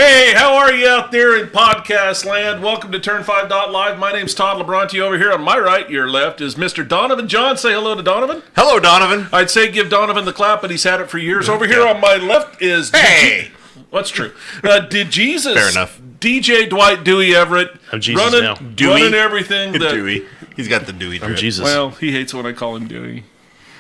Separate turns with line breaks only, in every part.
Hey, how are you out there in podcast land? Welcome to Turn5.Live. My name's Todd Labronte. Over here on my right, your left, is Mr. Donovan John. Say hello to Donovan.
Hello, Donovan.
I'd say give Donovan the clap, but he's had it for years. Over here on my left is...
Hey!
What's true? Did Jesus...
Fair enough.
DJ Dwight Dewey Everett.
I'm Jesus now.
Running everything.
Dewey. He's got the Dewey drip.
I'm Jesus.
Well, he hates when I call him Dewey.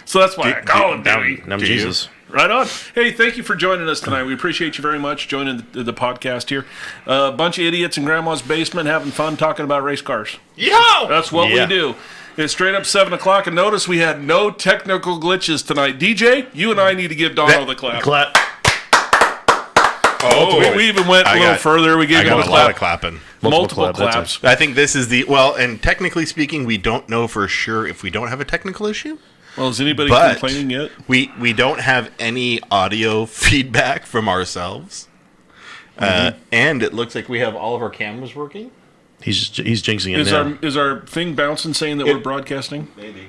So that's why I call him Dewey.
I'm Jesus.
Right on. Hey, thank you for joining us tonight. We appreciate you very much joining the podcast here. A bunch of idiots in Grandma's basement having fun talking about race cars.
Yo!
That's what we do. It's straight up 7 o'clock, and notice we had no technical glitches tonight. DJ, you and I need to give Dono the clap.
Clap.
Oh, we even went a little further. We gave him a
lot of clapping.
Multiple claps.
I think this is and technically speaking, we don't know for sure if we don't have a technical issue.
Well, is anybody complaining yet?
We don't have any audio feedback from ourselves. And it looks like we have all of our cameras working.
He's jinxing it now.
Is our thing bouncing saying that we're broadcasting?
Maybe.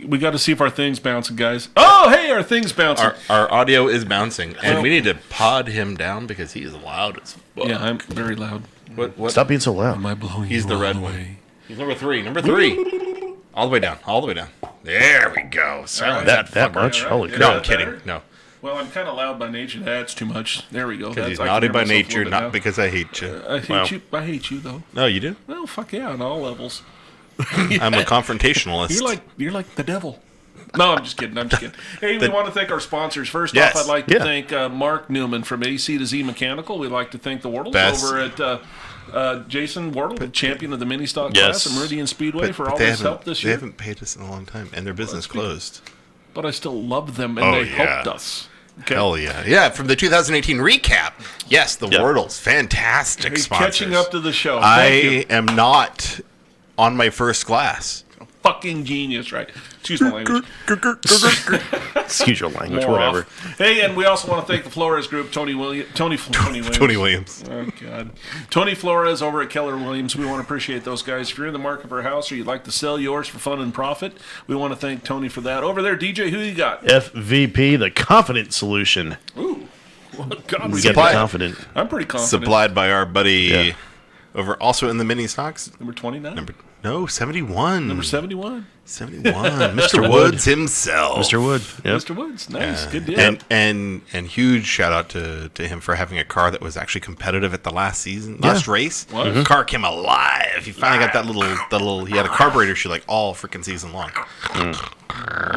We got to see if our thing's bouncing, guys. Oh, hey, our thing's bouncing.
Our audio is bouncing, and we need to pod him down because he is loud as fuck.
Yeah, I'm very loud.
What? Stop being so loud.
Am I blowing
He's
you
the red
away?
one. He's number three. All the way down. There we go. Silence
that much?
Right.
Holy crap.
No, I'm kidding. No.
Well, I'm kind of loud by nature. That's too much. There we go.
Because he's naughty by nature, not because I hate you.
I hate you. I hate you, though.
No, you do?
Well, fuck yeah, on all levels.
I'm a confrontationalist.
You're like the devil. No, I'm just kidding. Hey, we want to thank our sponsors. First
Yes.
off, I'd like to thank Marc Newman from AC to Z Mechanical. We'd like to thank the Wardles over at Jason Wardle, the champion of the mini stock class at Meridian Speedway, for all his help this year.
They haven't paid us in a long time, and their business closed.
But I still love them, and they helped us. Okay.
Hell yeah. Yeah, from the 2018 recap. Yes, the Wardles. Fantastic
He's
sponsors.
catching up to the show.
I am not on my first class.
Fucking genius, right? Excuse my language.
Excuse your language,
More
whatever.
off. Hey, and we also want to thank the Flores Group, Tony Williams. Oh, God. Tony Flores over at Keller Williams. We want to appreciate those guys. If you're in the market for a house or you'd like to sell yours for fun and profit, we want to thank Tony for that. Over there, DJ, who you got?
FVP, the Confident Solution.
Ooh. Well, God,
We get the confident.
I'm pretty confident.
Supplied by our buddy over also in the mini stocks.
Number 29?
No, 71.
Number 71.
71. Mr. Woods himself.
Mr. Wood. Yep.
Mr. Woods. Nice. Good deal.
And huge shout out to him for having a car that was actually competitive at the last race.
What?
The car came alive. He finally got that little he had a carburetor issue like all freaking season long.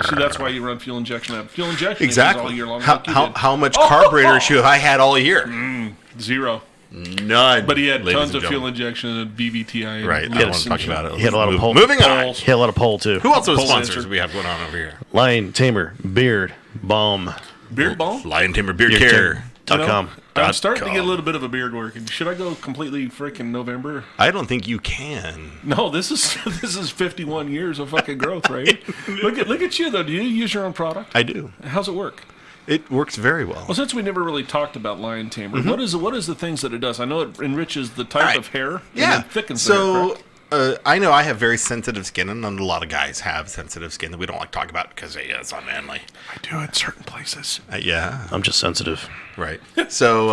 See, that's why you run fuel injection. Fuel injection
Exactly.
all year long.
How much carburetor issue have I had all year?
Zero.
None.
But he had tons of fuel injection and VVTi.
Right. I don't want to talk about it.
He had a lot of pole.
Moving on.
He had a lot of pole, too.
Who else are sponsors we have going on over here?
Lion, Tamer, Beard, Balm.
Beard Balm?
Lion Tamer Beard Care.
.com.
I'm starting to get a little bit of a beard working. Should I go completely freaking November?
I don't think you can.
No, this is 51 years of fucking growth, right? Look at you though. Do you use your own product?
I do.
How's it work?
It works very well.
Well, since we never really talked about Lion Tamer, what is the things that it does? I know it enriches the type of hair.
Yeah.
And thickens the hair, correct?
I know I have very sensitive skin, and a lot of guys have sensitive skin that we don't like to talk about because it's unmanly.
I do in certain places.
Yeah.
I'm just sensitive.
Right. So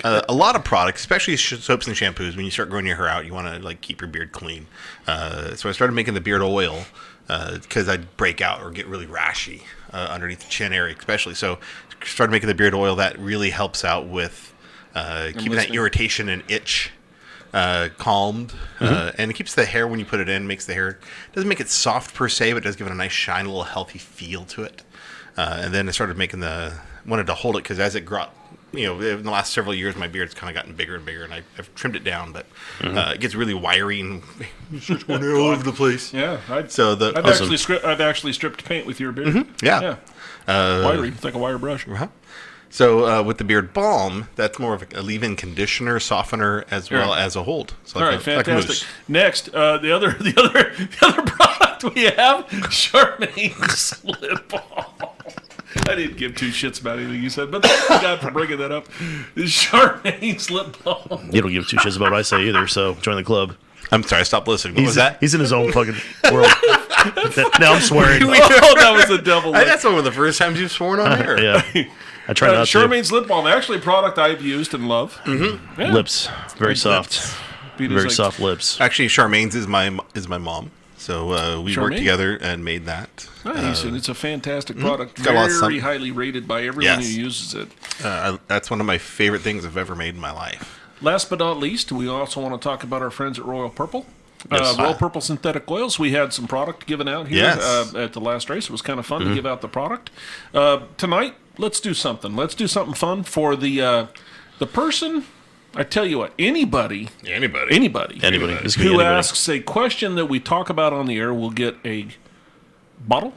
a lot of products, especially soaps and shampoos, when you start growing your hair out, you want to keep your beard clean. So I started making the beard oil because I'd break out or get really rashy underneath the chin area, especially. So started making the beard oil that really helps out with keeping that irritation and itch calmed, and it keeps the hair when you put it in, makes the hair, doesn't make it soft per se, but does give it a nice shine, a little healthy feel to it. And then I started wanted to hold it because as it grew, in the last several years, my beard's kind of gotten bigger and bigger, and I've trimmed it down, but it gets really wiry and starts going all over the place.
Yeah, I've actually stripped paint with your beard.
Yeah.
Wiry, it's like a wire brush.
So with the beard balm, that's more of a leave-in conditioner, softener, as well as a hold. So
all right, fantastic. Next, the other product we have, Sharmaine Slip Balm. I didn't give two shits about anything you said, but thank God for bringing that up. Sharmaine Slip Balm.
You don't give two shits about what I say either, so join the club.
I'm sorry, stop listening. What was that?
He's in his own fucking world. Now I'm swearing.
That was the devil.
That's one of the first times you've sworn on air.
Yeah. I try not to.
Sharmaine's lip balm, actually a product I've used and love.
Mm-hmm.
Yeah.
Lips, very soft,
Peter's
very
like,
soft lips.
Actually, Charmaine's is my mom. So we worked
Sharmaine?
together and made that.
Nice, and it's a fantastic product.
got a lot of
Very highly rated by everyone who
Yes.
uses it.
That's one of my favorite things I've ever made in my life.
Last but not least, we also want to talk about our friends at Royal Purple.
Yes.
Royal Purple Synthetic Oils. We had some product given out here
Yes.
at the last race. It was kind of fun to give out the product. Tonight, let's do something. Let's do something fun for the person. I tell you what, anybody
Anybody. This could be
who
anybody.
asks a question that we talk about on the air will get a bottle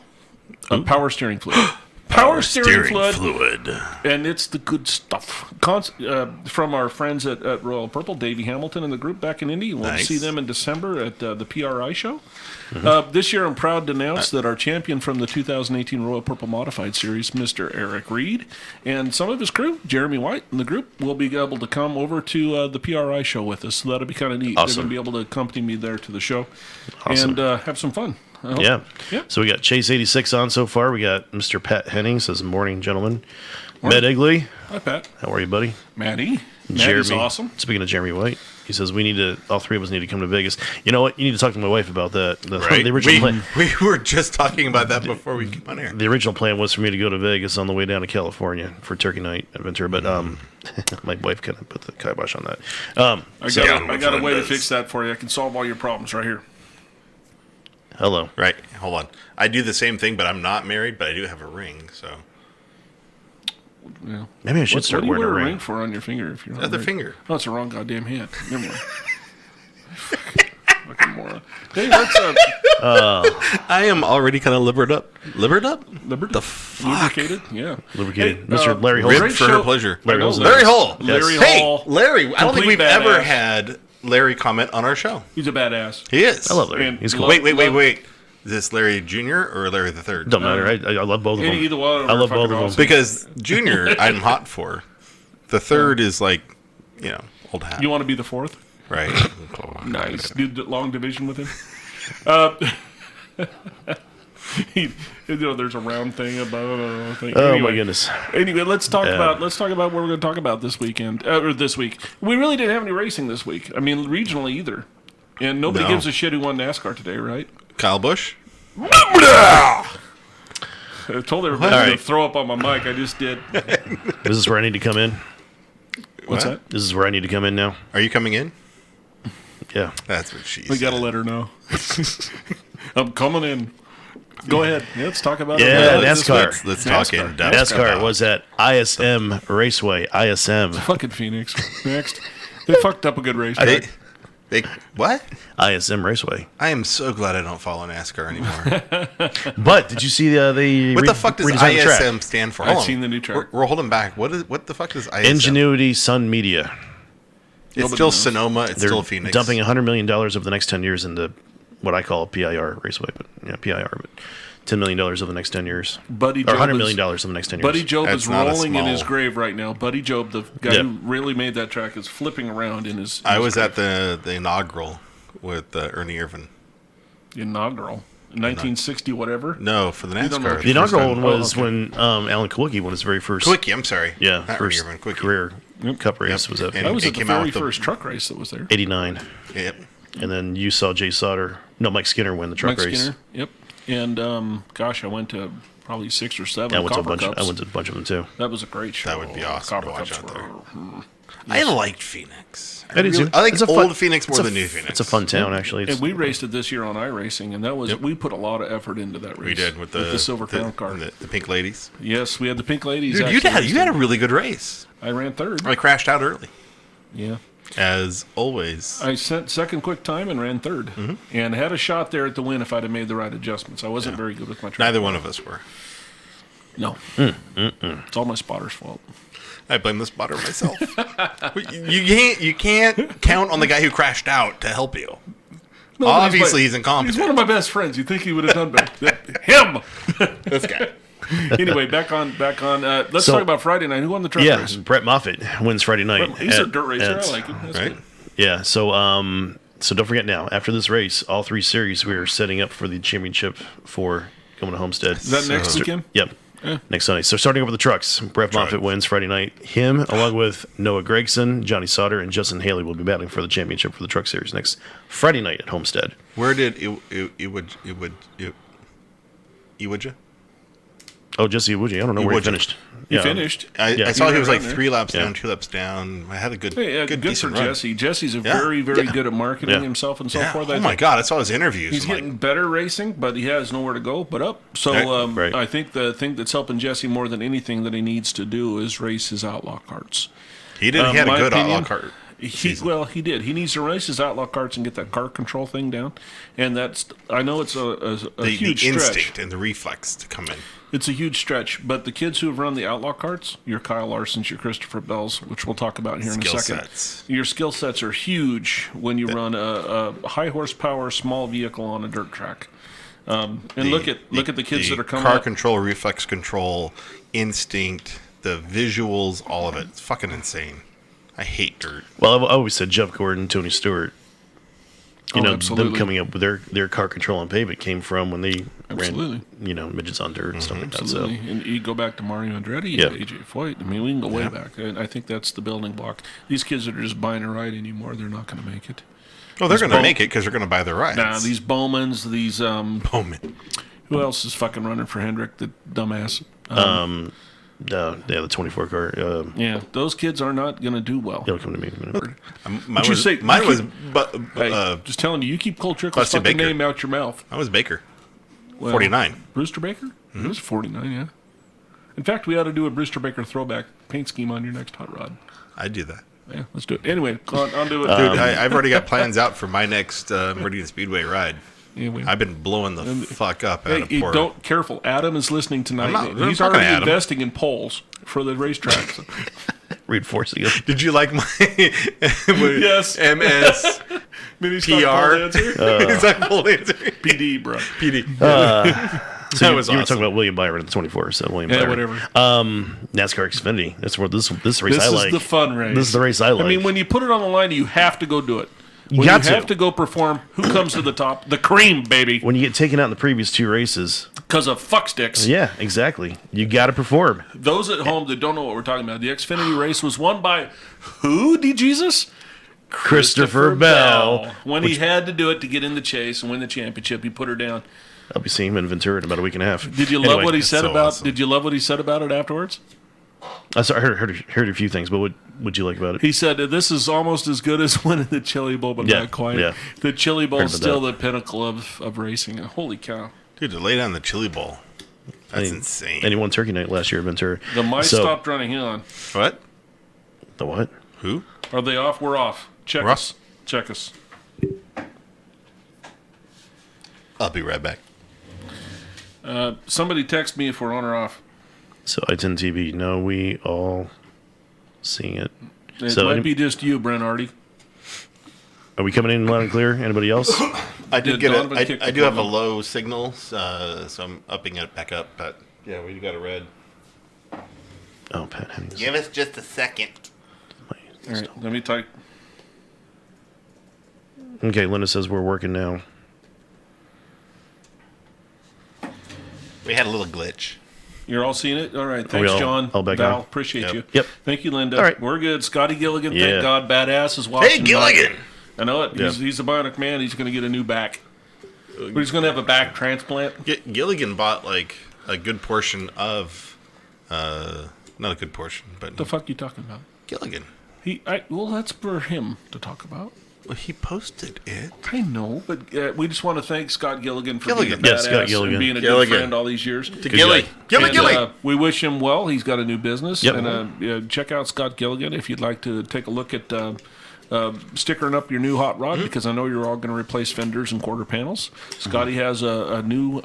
of power steering fluid. Power steering fluid. And it's the good stuff. From our friends at Royal Purple, Davey Hamilton and the group back in Indy. We'll
Nice.
see them in December at the PRI show. This year, I'm proud to announce that our champion from the 2018 Royal Purple Modified Series, Mr. Eric Reed, and some of his crew, Jeremy White and the group, will be able to come over to the PRI show with us. So that'll be kind of neat.
Awesome.
They're going to be able to accompany me there to the show
Awesome.
and have some fun. I hope.
Yeah.
Yeah.
So we got Chase 86 on so far. We got Mr. Pat Henning says, morning, gentlemen. Med Egley.
Hi, Pat.
How are you, buddy?
Maddie's
Jeremy.
awesome.
Speaking of Jeremy White, he says all three of us need to come to Vegas. You know what? You need to talk to my wife about that.
Right?
The original plan.
We were just talking about that before we came on here.
The original plan was for me to go to Vegas on the way down to California for Turkey Night Adventure, but my wife kind of put the kibosh on that.
I got a way to fix that for you. I can solve all your problems right here.
Hello.
Right. Hold on. I do the same thing, but I'm not married, but I do have a ring, so.
Yeah.
Maybe I should
What
start
do you
wearing
wear
a
a
ring.
ring for on your finger if you're not
Other
married?
finger.
Oh, it's the wrong goddamn hand. Never mind. Fucking moron. Hey, let's
I am already kind of livered up. Livered up?
the lubricated. Yeah.
Lubricated.
Hey,
Mr. Larry
great
Holmes.
Ribbed for her
show.
pleasure.
Larry Holmes.
Larry Hull.
Larry
Hey,
Hall.
Larry. I don't think
Complete
we've ever
badass.
had Larry comment on our show.
He's a badass.
He is.
I love Larry.
And
He's cool.
love-
Wait. Is this Larry Jr. or Larry the Third?
Don't matter. I love both of them.
Either one.
I love both of
fucking
them.
awesome.
Because Junior, I'm hot for. The third is like, old hat.
You want to be the fourth?
Right.
Nice. Do long division with him. There's a round thing about.
Oh my goodness.
Anyway, let's talk about what we're going to talk about this weekend or this week. We really didn't have any racing this week. I mean, regionally either, and nobody
No.
gives a shit who won NASCAR today, right?
Kyle Busch.
I told everybody
All
to
right.
throw up on my mic. I just did.
This is where I need to come in.
What's
What?
that?
This is where I need to come in now.
Are you coming in?
Yeah.
That's what she
We
said.
got to let her know. I'm coming in. Go ahead. Yeah, let's talk about
Yeah,
it.
NASCAR.
Let's talk
NASCAR.
in depth.
NASCAR was at ISM Raceway. ISM.
Fucking Phoenix. Next. They fucked up a good race.
They, what?
ISM Raceway.
I am so glad I don't follow NASCAR anymore.
But did you see they
What the fuck does
redesigned the track?
ISM stand for?
I've
Hold on.
seen the new track.
We're holding back. What the fuck does ISM?
Ingenuity Sun Media.
It's
Nobody
still
knows.
Sonoma. It's
They're
still Phoenix.
dumping $100 million over the next 10 years into what I call PIR Raceway, but PIR, but $10 million over the next 10 years.
Buddy
Or
Job
$100
is-
million over the next 10 years.
Buddy Job
That's
is
not a
rolling in
small-
his grave right now. Buddy Job, the guy
Yep.
who really made that track, is flipping around in his.
I
his
was
grave.
at the inaugural with Ernie Irvin.
inaugural 1960 whatever.
No, for the
don't know.
NASCAR.
The inaugural one
Oh,
was
okay.
when Alan Kulwicki won his very first
Quickie, I'm sorry.
not
Ernie
first
Irvin, Quickie.
career cup race was at
And
That was
it
at the
came out
very
with the-
first truck race that was there.
89.
Yep.
And then you saw Mike Skinner win the truck
Mike
race.
Skinner. Yep. And gosh, I went to probably 6 or 7.
I went to a
Copper
bunch.
Cups.
I went to a bunch of them too.
That was a great show.
That would be awesome to
Copper
watch
Cups
out there.
were-
I liked Phoenix.
I do too.
I like
It's a
old
fun-
Phoenix more
it's a
than new
f-
Phoenix.
It's a fun town, actually. It's,
And we raced it this year on iRacing, and that was we put a lot of effort into that race.
We did with the
Silver Crown car.
and the pink ladies.
Yes, we had the pink ladies.
Dude,
actually
you had a really good race.
I ran third.
I crashed out early,
Yeah.
as always.
I sent second quick time and ran third,
Mm-hmm.
and had a shot there at the win if I'd have made the right adjustments. I wasn't very good with my track.
Neither one of us were.
No, it's all my spotter's fault.
I blame the spotter myself. you can't count on the guy who crashed out to help you.
No, but
Obviously, he's
He's
incompetent.
one of my best friends. You'd think he would have done better. Him.
This guy.
Anyway, back on. Let's
So-
talk about Friday night. Who won the truck
yeah,
race?
Brett Moffitt wins Friday night.
He's a
at-
dirt racer.
at-
I like it. That's
Right?
good.
Yeah, so don't forget now, after this race, all 3 series, we are setting up for the championship for going to Homestead.
Is that next weekend?
Yep. next Sunday. So starting over the trucks, Brett Moffitt wins Friday night. Him, along with Noah Gregson, Johnny Sauter, and Justin Haley will be battling for the championship for the Truck Series next Friday night at Homestead.
Where did Iwuja?
Oh, Jesse Iwuji. I don't know where he finished.
He finished.
I saw he was like 3 laps down, 2 laps down. I had a good,
good for
decent run.
Jesse. Jesse's very good at marketing himself and so forth.
Oh my God, I saw his interviews.
He's getting better racing, but he has nowhere to go but up. So I think the thing that's helping Jesse more than anything that he needs to do is race his outlaw karts.
He did. He had a good outlaw kart.
He did. He needs to race his outlaw karts and get that car control thing down. And that's, I know it's a huge
the
stretch.
instinct and the reflex to come in.
It's a huge stretch, but the kids who have run the outlaw karts, your Kyle Larsons, your Christopher Bells, which we'll talk about here in a second. Your skill sets are huge when you run a high horsepower small vehicle on a dirt track. Look at the kids that are coming
car
up.
Control, reflex control, instinct, the visuals, all of it. It's fucking insane. I hate dirt.
Well, I've always said Jeff Gordon, Tony Stewart. Them
absolutely.
coming up with their car control on pavement came from when they ran, midgets on dirt and stuff like that. So.
And you go back to Mario Andretti, AJ Foyt. I mean, we can go way back. And I think that's the building block. These kids that are just buying a ride anymore, they're not going to make it.
Well, they're going to make it because they're going to buy the rides.
Nah, these Bowmans, these...
Bowman.
Who else is fucking running for Hendrick, the dumbass?
The 24 car.
Those kids are not going to do well.
They'll come to me in a minute.
Mine was
just telling you keep Cole Trickle's fucking name out your mouth.
I was Baker. 49.
Brewster Baker? It was 49, yeah. In fact, we ought to do a Brewster Baker throwback paint scheme on your next hot rod.
I'd do that.
Yeah, let's do it. Anyway, on to it.
Dude, I've already got plans out for my next Meridian Speedway ride.
Yeah,
I've been blowing the fuck up out of Port.
Careful. Adam is listening tonight. He's already investing in poles for the racetracks.
Reinforcing it.
Did you like my
yes
MS
Mini
PR?
PD, bro.
PD.
So
that was
you were
awesome.
talking about William Byron at the 24, so William Byron.
Whatever.
NASCAR Xfinity. That's where this race I like.
This is the fun race.
This is the race I like.
I mean, when you put it on the line, you have to go do it.
You
have to go perform. Who comes to the top? The cream, baby.
When you get taken out in the previous 2 races.
Because of fucksticks.
Yeah, exactly. You got to perform.
Those at home that don't know what we're talking about, the Xfinity race was won by who, D-Jesus?
Christopher Bell.
When he had to do it to get in the chase and win the championship, he put her down.
I'll be seeing him in Ventura in about a week and a half.
Did you love what he said about?
Awesome.
Did you love what he said about it afterwards?
I heard a few things, but what would you like about it?
He said this is almost as good as winning the Chili Bowl, but not quite.
Yeah.
The Chili Bowl is still the pinnacle of racing. Holy cow!
Dude, to lay down the Chili Bowl. That's insane.
And he won Turkey Night last year at Ventura.
The mice stopped running. Hang on.
What?
The what?
Who?
Are they off? We're off. Check us. Check us.
I'll be right back.
Somebody text me if we're on or off.
So I-10 TV. No, we all seeing it.
It might be just you, Brent Hardy.
Are we coming in loud and clear? Anybody else?
I did get it. I do have a low signal, so I'm upping it back up. But yeah, we got a red.
Oh, Pat Hennings.
Give us just a second.
All right, let me type.
Okay, Linda says we're working now.
We had a little glitch.
You're all seeing it? All right. Thanks, John. Val, appreciate you.
Yep.
Thank you, Linda.
All right.
We're good. Scotty Gilligan, thank God. Badass is watching.
Hey, Gilligan!
I know it. He's a bionic man. He's going to get a new back. But he's going to have a back transplant.
Gilligan bought, like, a good portion of... not a good portion, but...
What the fuck are you talking about?
Gilligan.
Well, that's for him to talk about.
Well, he posted it.
I know, but we just want to thank Scott Gilligan for being a badass
Scott Gilligan.
and being a good friend all these years.
Gilly.
We wish him well. He's got a new business.
Yep.
And check out Scott Gilligan if you'd like to take a look at stickering up your new hot rod, because I know you're all going to replace fenders and quarter panels. Scotty has a new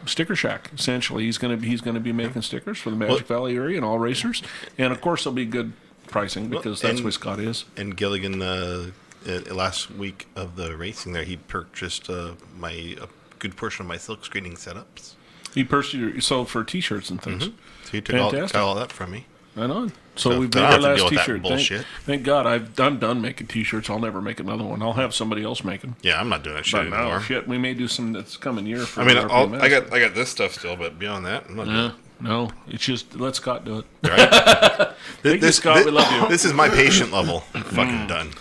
sticker shack. Essentially, he's going to be making stickers for the Magic Valley area and all racers, and of course, there'll be good pricing because that's where Scott is.
And Gilligan. Last week of the racing there, he purchased a good portion of my silk screening setups.
He sold for T-shirts and things.
So he got all that from me.
Right on. So we've made our last T-shirt. Thank God I'm done making T-shirts. I'll never make another one. I'll have somebody else make them.
Yeah, I'm not doing that shit anymore.
Shit, we may do some this coming year. For
I got this stuff still, but beyond that, I'm not doing it.
No, it's just let Scott do it.
Right?
Thank you, Scott. We love you.
This is my patient level. Fucking done.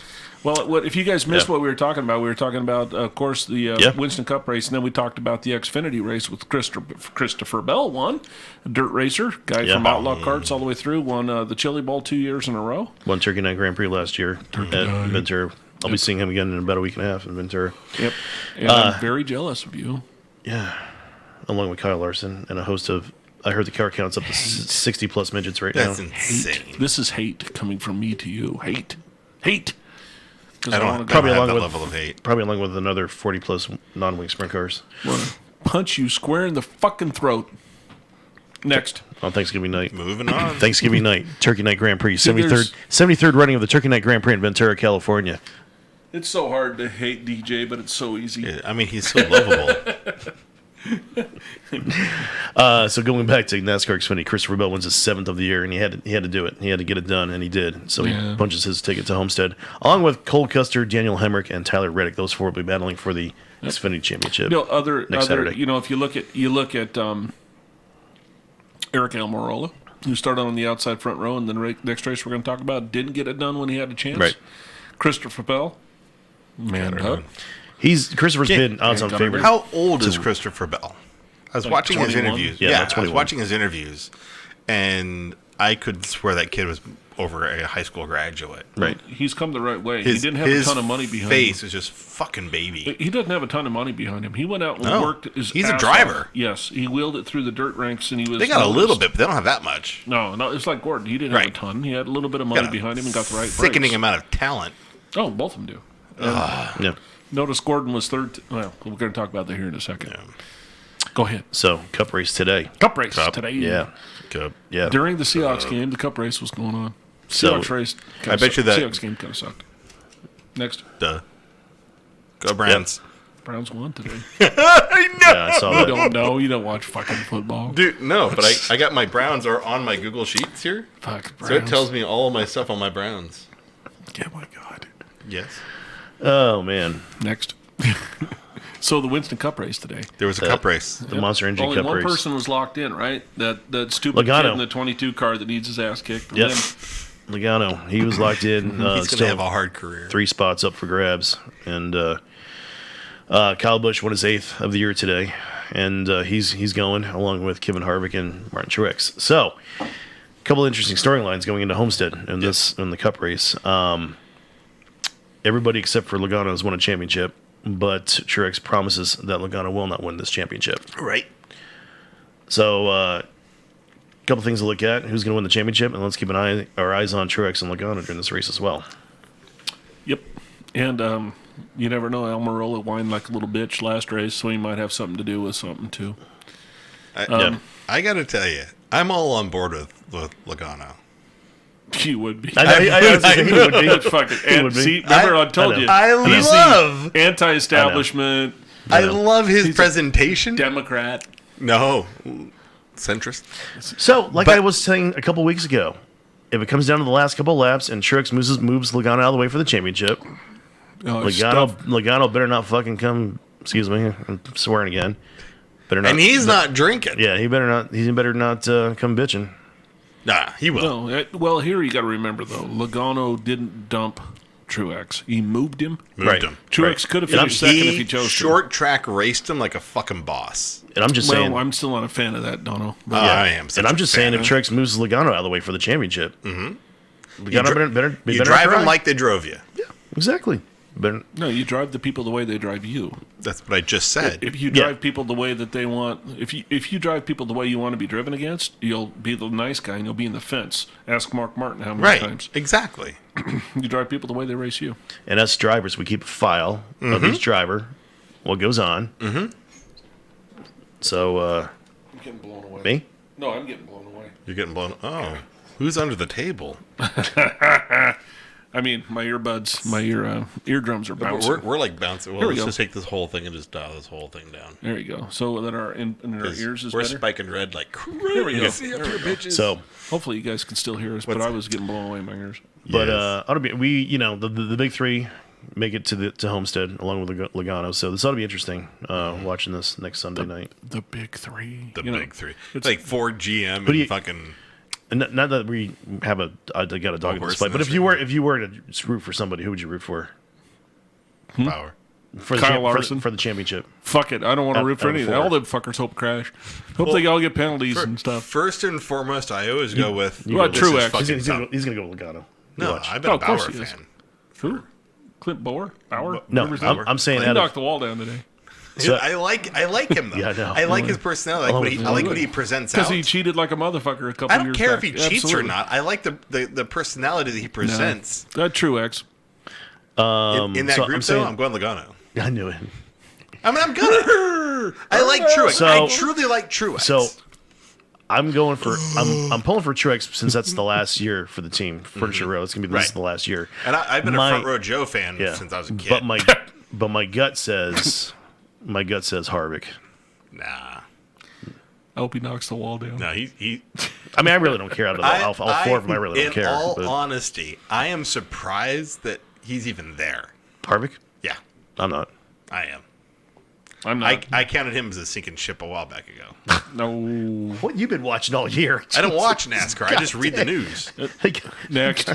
Well, if you guys missed what we were talking about, of course, the Winston Cup race, and then we talked about the Xfinity race with Christopher Bell won, a dirt racer, guy from Outlaw Karts all the way through, won the Chili Bowl 2 years in a row.
Won Turkey Night Grand Prix last year at Ventura. I'll be seeing him again in about a week and a half in Ventura.
Yep. And I'm very jealous of you.
Yeah. Along with Kyle Larson and a host of, I heard the car count's up to 60-plus midgets right now.
That's insane.
This is hate coming from me to you. Hate.
I don't
Probably
have
along
that
with
level of hate.
Probably along with another 40-plus non-wing sprint cars.
Punch you square in the fucking throat. Next.
On Thanksgiving night.
Moving on.
Thanksgiving night, Turkey Night Grand Prix, 73rd running of the Turkey Night Grand Prix in Ventura, California.
It's so hard to hate DJ, but it's so easy.
Yeah, I mean, he's so lovable.
So going back to NASCAR Xfinity, Christopher Bell wins his 7th of the year, and he had to do it. He had to get it done, and he did. So he punches his ticket to Homestead, along with Cole Custer, Daniel Hemrick, and Tyler Reddick. Those four will be battling for the Xfinity Championship.
Next
Saturday.
If you look at Aric Almirola, who started on the outside front row, and then next race we're going to talk about didn't get it done when he had a chance.
Right.
Christopher Bell, man up.
Christopher's been odds-on favorite.
How old is Christopher Bell? I was watching
21?
his interviews.
Yeah,
I was watching his interviews, and I could swear that kid was over a high school graduate.
Right.
He's come the right way. He didn't have a ton of money behind him.
His face is just fucking baby.
He doesn't have a ton of money behind him. He went out and worked his
He's a
ass
driver.
off. Yes, he wheeled it through the dirt ranks, and he was.
They got a little bit, but they don't have that much.
No, it's like Gordon. He didn't have a ton. He had a little bit of money behind him and got the right
sickening
brakes.
amount of talent.
Oh, both of them do.
Yeah.
Notice Gordon was third. Well, we're going to talk about that here in a second. Yeah. Go ahead.
So, Cup race today.
Cup race today.
Yeah.
Cup.
Yeah.
During the Seahawks game, the Cup race was going on. Seahawks race.
I bet you that
Seahawks game kind of sucked. Next.
Duh. Go Browns.
Yep. Browns won today.
I know.
Yeah, I saw that.
You don't know. You don't watch fucking football.
Dude, no, but I got my Browns are on my Google Sheets here.
Fuck Browns.
So it tells me all of my stuff on my Browns.
Yeah, my God.
Yes.
Oh, man.
Next. So the Winston Cup race today.
There was a Cup race.
The Monster Energy
Only
Cup
one
race.
person was locked in, right? That stupid
Logano.
kid in the 22 car that needs his ass kicked.
Yep. Logano. He was locked in.
He's going
still
to have a hard career.
3 spots up for grabs. And Kyle Busch won his 8th of the year today. And he's going along with Kevin Harvick and Martin Truex. So, a couple of interesting storylines going into Homestead in the Cup race. Everybody except for Logano has won a championship, but Truex promises that Logano will not win this championship.
Right.
So, a couple things to look at. Who's going to win the championship? And let's keep our eyes on Truex and Logano during this race as well.
Yep. And you never know. Almirola whined like a little bitch last race, so he might have something to do with something, too.
I got to tell you, I'm all on board with Logano.
You would be.
I knew it would be.
Fucking,
He
and
would be.
see, remember I told you.
I
he's
love
the anti-establishment,
I love his presentation.
Democrat.
No, centrist.
So, I was saying a couple weeks ago, if it comes down to the last couple laps and Truex moves Logano out of the way for the championship, Logano better not fucking come. Excuse me, I'm swearing again. Better not.
And he's not drinking.
Yeah, he better not. He better not come bitching.
Nah, he will.
No, well, here you got to remember though, Logano didn't dump Truex. He moved him.
Moved him.
Truex could have finished second if he chose
short track raced him like a fucking boss.
And I'm just
to.
saying.
Well, I'm still not a fan of that, Dono.
I am.
And I'm just saying, if Truex moves Logano out of the way for the championship, Logano better
you drive them like they drove you.
Yeah, exactly.
No, you drive the people the way they drive you.
That's what I just said.
If you drive people the way that they want, if you drive people the way you want to be driven against, you'll be the nice guy and you'll be in the fence. Ask Mark Martin how many times.
Exactly.
You drive people the way they race you.
And us drivers, we keep a file of each driver, what goes on. Mm-hmm. So,
I'm getting blown away.
Me?
No, I'm getting blown away.
You're getting blown. Oh, who's under the table?
I mean, my earbuds, my eardrums are bouncing.
We're like bouncing. Well, let's just take this whole thing and just dial this whole thing down.
There you go. So that our ears is
we're
better.
spiking red like crazy.
There we go.
Bitches.
So
hopefully you guys can still hear us, but I was getting blown away in my ears.
But the big three make it to Homestead along with Logano. So this ought to be interesting. Watching this next Sunday night.
The big three.
The big three. It's like Ford, GM,
But
and fucking.
And not that we have got a dog in this fight, but if you were to root for somebody, who would you root for?
Power.
For the
Kyle Larson.
for the championship.
Fuck it. I don't want to root for
Out of
anything.
four.
All them fuckers hope crash. Hope they all get penalties and stuff.
First and foremost, I always go with
Well,
this
Truex.
is fucking
He's
tough.
gonna go with Logano.
No,
Watch.
I've been a
of course
Bauer
he is.
fan.
Who? Clint Bauer?
No,
Whoever's
I'm saying
he
out
knocked
of,
the wall down today.
So-
I like him though.
Yeah, I know.
I like his personality. I like what he presents out.
Because he cheated like a motherfucker a couple
I don't
years
care
back.
if he cheats or
Absolutely.
not. I like the personality that he presents.
That Truex.
In that
so
group,
I'm saying-
though, I'm going Logano.
I knew it.
I mean, I'm gonna. I like Truex.
So-
I truly like Truex.
So I'm going for I'm pulling for Truex since that's the last year for the team. Furniture Row. It's gonna be this is the last year.
and I've been a front row Joe fan
Yeah,
since I was a kid.
but my gut says Harvick.
Nah,
I hope he knocks the wall down.
no, he.
I mean, I really don't care. Out of all four of them, I really don't care.
In all
but
honesty, I am surprised that he's even there.
Harvick,
Yeah,
I'm not.
I am.
I'm not.
I counted him as a sinking ship a while back ago.
No.
What you've been watching all year?
I don't watch NASCAR. I just read the news.
Next.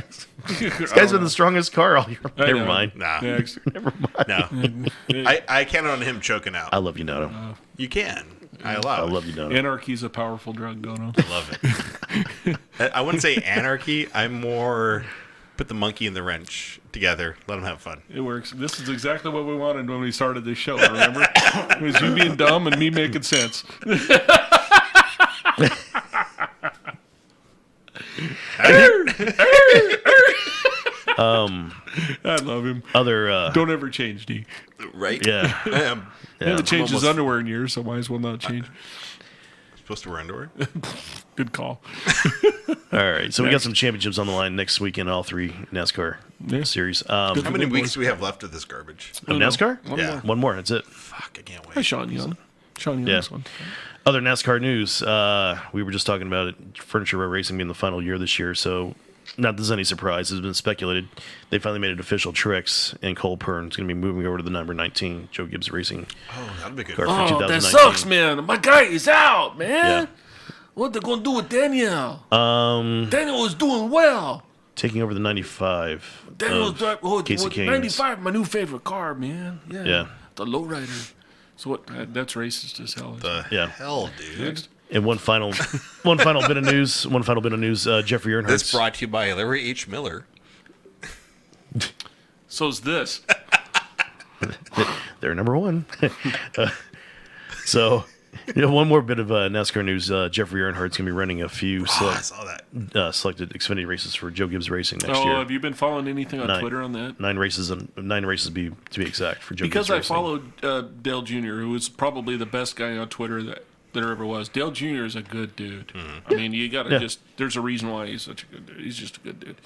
This guy's been the strongest car all year. Never
know.
mind.
Nah,
Next.
Never mind.
no. I counted on him choking out.
I love you, Noto.
You can. I allow
I
it.
love you, Noto.
Anarchy's a powerful drug, Dono.
I love it. I wouldn't say anarchy. I'm more put the monkey and the wrench together. Let them have fun.
It works. This is exactly what we wanted when we started this show, remember? It was you being dumb and me making sense. I love him.
Other
Don't ever change, D.
Right?
yeah.
I am
He hasn't changed his
almost-
underwear in years, so might as well not change.
supposed to wear underwear.
Good call.
All right, so we got some championships on the line next week in all three NASCAR
Yeah.
series.
How
Good.
many weeks do we have left of this garbage?
Of NASCAR?
One
Yeah.
more.
One more. That's it.
Fuck, I can't
Hi,
wait.
Sean Young. Sean
Yeah.
Young's one.
Other NASCAR news. We were just talking about it. Furniture Row Racing being the final year this year, so not there's any surprise. It's been speculated. They finally made it official. Truex and Cole Pern is going to be moving over to the number 19 Joe Gibbs Racing
Oh, that'd be good.
car for
Oh,
2019.
that sucks, man. My guy is out, man.
Yeah.
What they gonna do with Daniel? Daniel was doing well.
Taking over the 95.
Daniel was
of
driving
Casey Keynes.
95, my new favorite car, man.
Yeah.
The lowrider. So what? That's racist as hell.
The
Yeah.
hell, dude.
Next.
And one final bit of news. Jeffrey Earnhardt.
This brought to you by Larry H. Miller.
So's this.
They're number one. So, one more bit of NASCAR news. Jeffrey Earnhardt's going to be running a few
I saw that.
selected Xfinity races for Joe Gibbs Racing next
Oh,
year.
have you been following anything on Twitter on that?
Nine races to be exact for Joe
Because
Gibbs
I
Racing.
followed Dale Jr., who was probably the best guy on Twitter that there ever was. Dale Jr. is a good dude. I mean, you got to there's a reason why he's such a good dude. He's just a good dude.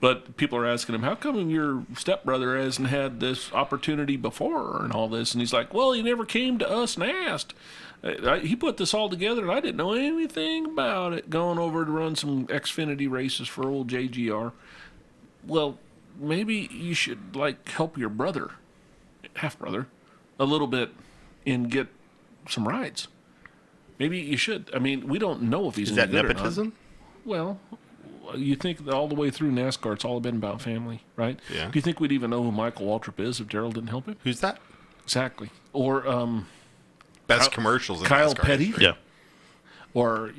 But people are asking him, how come your stepbrother hasn't had this opportunity before and all this? And he's like, well, he never came to us and asked. He put this all together, and I didn't know anything about it, going over to run some Xfinity races for old JGR. Well, maybe you should, help your brother, half-brother, a little bit and get some rides. Maybe you should. I mean, we don't know if he's
Is that
any good
nepotism?
or not. Well, you think that all the way through NASCAR, it's all been about family, right?
Yeah.
Do you think we'd even know who Michael Waltrip is if Darrell didn't help him?
Who's that?
Exactly. Or
Best commercials in
Kyle
NASCAR
Petty?
history.
Yeah.
or,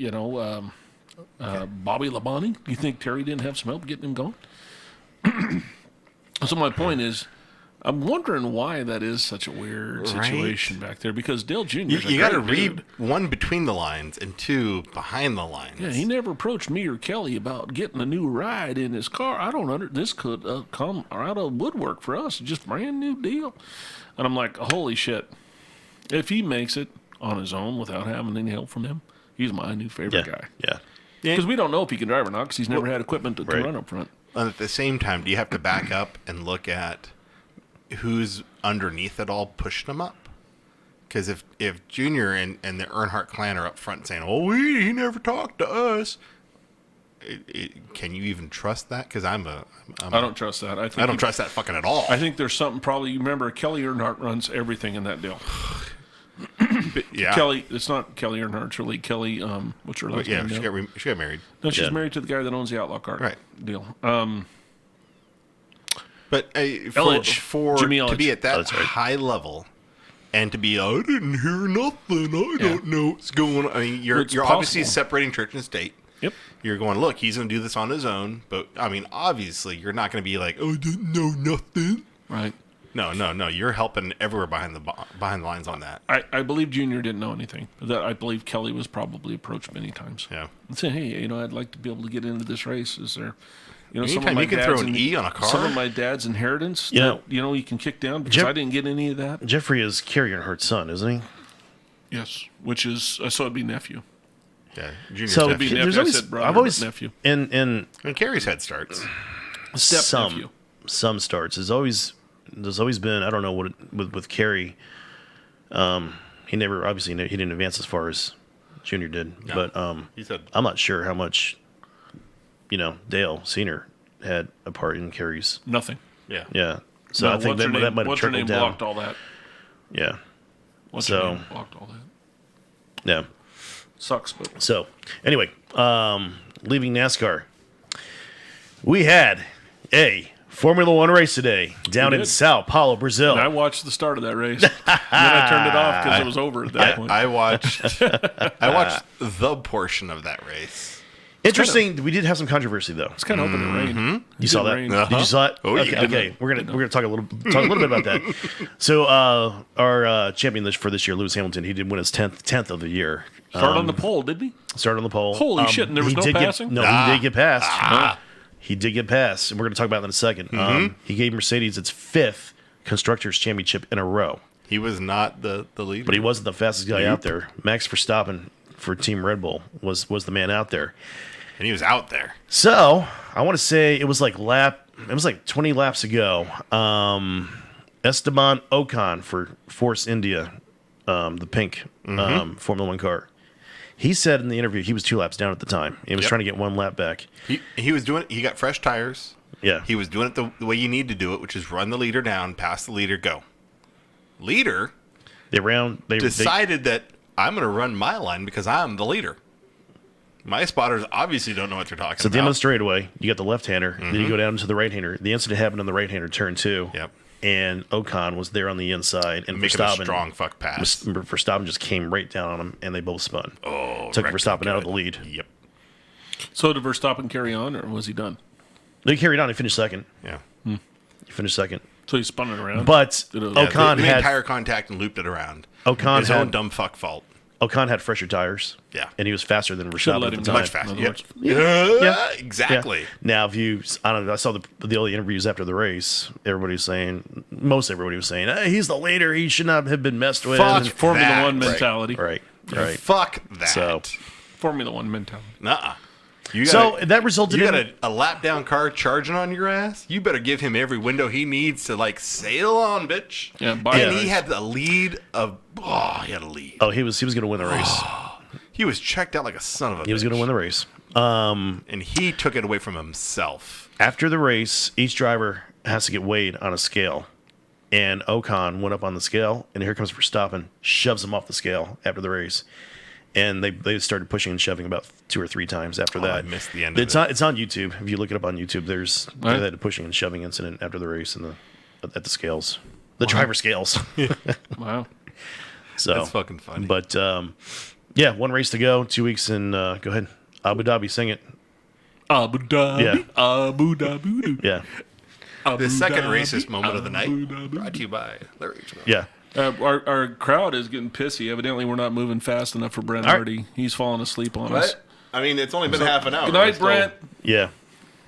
Bobby Labonte. Do you think Terry didn't have some help getting him going? So my point is, I'm wondering why that is such a weird situation back there, because Dale Jr.
You got to read one between the lines and two behind the lines.
Yeah, he never approached me or Kelly about getting a new ride in his car. I don't this could come out of woodwork for us, just brand new deal. And I'm like, holy shit! If he makes it on his own without having any help from him, he's my new favorite guy.
Yeah.
Because we don't know if he can drive or not, because he's never had equipment to run up front.
And at the same time, do you have to back up and look at who's underneath it all pushing him up? Because if Junior and the Earnhardt clan are up front saying, "Oh, he never talked to us," can you even trust that? Because I
don't trust that. I
don't trust that fucking at all.
I think there's something probably. You remember Kelly Earnhardt runs everything in that deal.
Yeah.
Kelly, it's not Kelly Earnhardt. It's really Kelly. What's her last name?
She got married.
No, she's married to the guy that owns the Outlaw Car deal.
But for
Jimmy
to be at that
right.
high level and to be, I didn't hear nothing. I don't know what's going on. I mean, you're obviously separating church and state.
Yep.
You're going, look, he's going to do this on his own. But, I mean, obviously, you're not going to be like, I didn't know nothing.
Right.
No. You're helping everywhere behind the lines on that.
I believe Junior didn't know anything. That I believe Kelly was probably approached many times.
Yeah.
And say, hey, I'd like to be able to get into this race. Is there, some of
Anytime
my
you can throw an E on a car.
Some of my dad's inheritance.
Yeah.
You can kick down because I didn't get any of that.
Jeffrey is Carrie Earnhardt's son, isn't he?
Yes, which is so it'd be nephew.
Yeah. Junior
So
It'd be nephew.
there's
I
always,
said brother,
I've always
but nephew.
in
And Carrie's head starts.
Step-nephew.
some starts. There's always been, I don't know what with Carrie. He never he didn't advance as far as Junior did,
No.
but
He said,
I'm not sure how much Dale Senior had a part in Carrie's.
Nothing.
yeah.
Yeah, so I think that might have
What's her name
trickled down.
blocked all that?
Yeah,
What's
So-
her name blocked all that?
yeah.
Sucks, but
So anyway, leaving NASCAR, we had a Formula One race today down in
did.
Sao Paulo, Brazil.
and I watched the start of that race. And then I turned it off because it was over at that point.
I watched the portion of that race.
Interesting. We did have some controversy though.
It's kind of hoping it rained.
You saw that?
rain.
Did you saw it?
Oh,
okay.
yeah.
Okay. We're gonna talk a little bit about that. So our champion for this year, Lewis Hamilton, he did win his 10th of the year.
Started on the pole, did he?
Started on the pole.
Holy shit, and there was
he
no
did
passing?
He did get passed. He did get passed, and we're going to talk about that in a second. He gave Mercedes its 5th Constructors' Championship in a row.
He was not the leader.
But he wasn't the fastest guy out there. Max Verstappen for Team Red Bull was the man out there.
And he was out there.
So I want to say it was like 20 laps ago. Esteban Ocon for Force India, the pink Formula One car. He said in the interview he was 2 laps down at the time. He was trying to get 1 lap back.
He was doing it. He got fresh tires.
Yeah.
He was doing it the way you need to do it, which is run the leader down, pass the leader, go. Leader
They
decided that I'm going to run my line because I'm the leader. My spotters obviously don't know what they're talking
So at the
about.
end of the straightaway, you got the left-hander, then you go down to the right-hander. The incident happened on the right-hander turn 2.
Yep.
And Ocon was there on the inside, and
Making a
Verstappen,
strong fuck pass.
Verstappen just came right down on him, and they both spun.
Oh,
Took
wrecked
Verstappen
him
out of
good.
the lead.
Yep.
So did Verstappen carry on, or was he done?
They carried on. He finished second.
Yeah.
He finished second.
So he spun it around.
But
Did it-
Ocon
They made
had
tire contact and looped it around.
Ocon
His own
had
dumb fuck fault.
Ocon had fresher tires.
Yeah.
And he was faster than
Should've
Verstappen
let
at
him
the
go.
time.
Much faster.
in other
Yep.
words.
Yeah.
Yeah.
Exactly.
Yeah. Now, I saw the only interviews after the race. Most everybody was saying, hey, he's the leader. He should not have been messed with.
Fuck
Formula
that.
One mentality.
Right.
Fuck that.
So-
Formula One mentality.
Nuh-uh.
So that resulted
You
in
got a lap down car charging on your ass? You better give him every window he needs to, sail on, bitch.
Yeah, by
and
the
he
way.
had a lead of... Oh, he had a lead.
Oh, he was going to win the race.
He was checked out like a son of a bitch.
He was going to win the race.
And he took it away from himself.
After the race, each driver has to get weighed on a scale. And Ocon went up on the scale, and here comes Verstappen, shoves him off the scale after the race. And they started pushing and shoving about 2 or 3 times after that.
I missed the end of
It's
it.
It's on YouTube. If you look it up on YouTube,
Right.
they had a pushing and shoving incident after the race at the scales. The driver scales.
Wow.
So
That's fucking funny.
But, yeah, 1 race to go, 2 weeks in, go ahead, Abu Dhabi, sing it.
Abu Dhabi.
Yeah.
Abu Dhabi.
Yeah.
The second racist moment of the night brought to you by Larry H. Miller.
Yeah.
Our crowd is getting pissy. Evidently, we're not moving fast enough for Brent
All right.
Hardy. He's falling asleep on us.
What? I mean, it's only been half an hour.
Good night,
We're still-
Brent.
Yeah.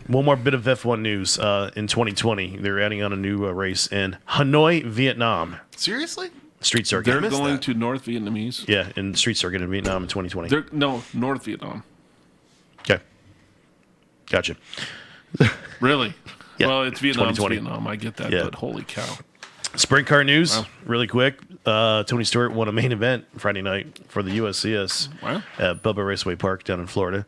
One more bit of F1 news. In 2020, they're adding on a new race in Hanoi, Vietnam.
Seriously?
Street circuit.
They're
missed
going
that.
to North Vietnamese.
Yeah, in street circuit in Vietnam in 2020.
North Vietnam.
Okay. Gotcha.
Really?
Yeah.
Well, it's Vietnam.
2020.
Vietnam. I get that,
Yeah.
but holy cow.
Sprint car news, really quick. Tony Stewart won a main event Friday night for the USCS
Wow.
at Bubba Raceway Park down in Florida.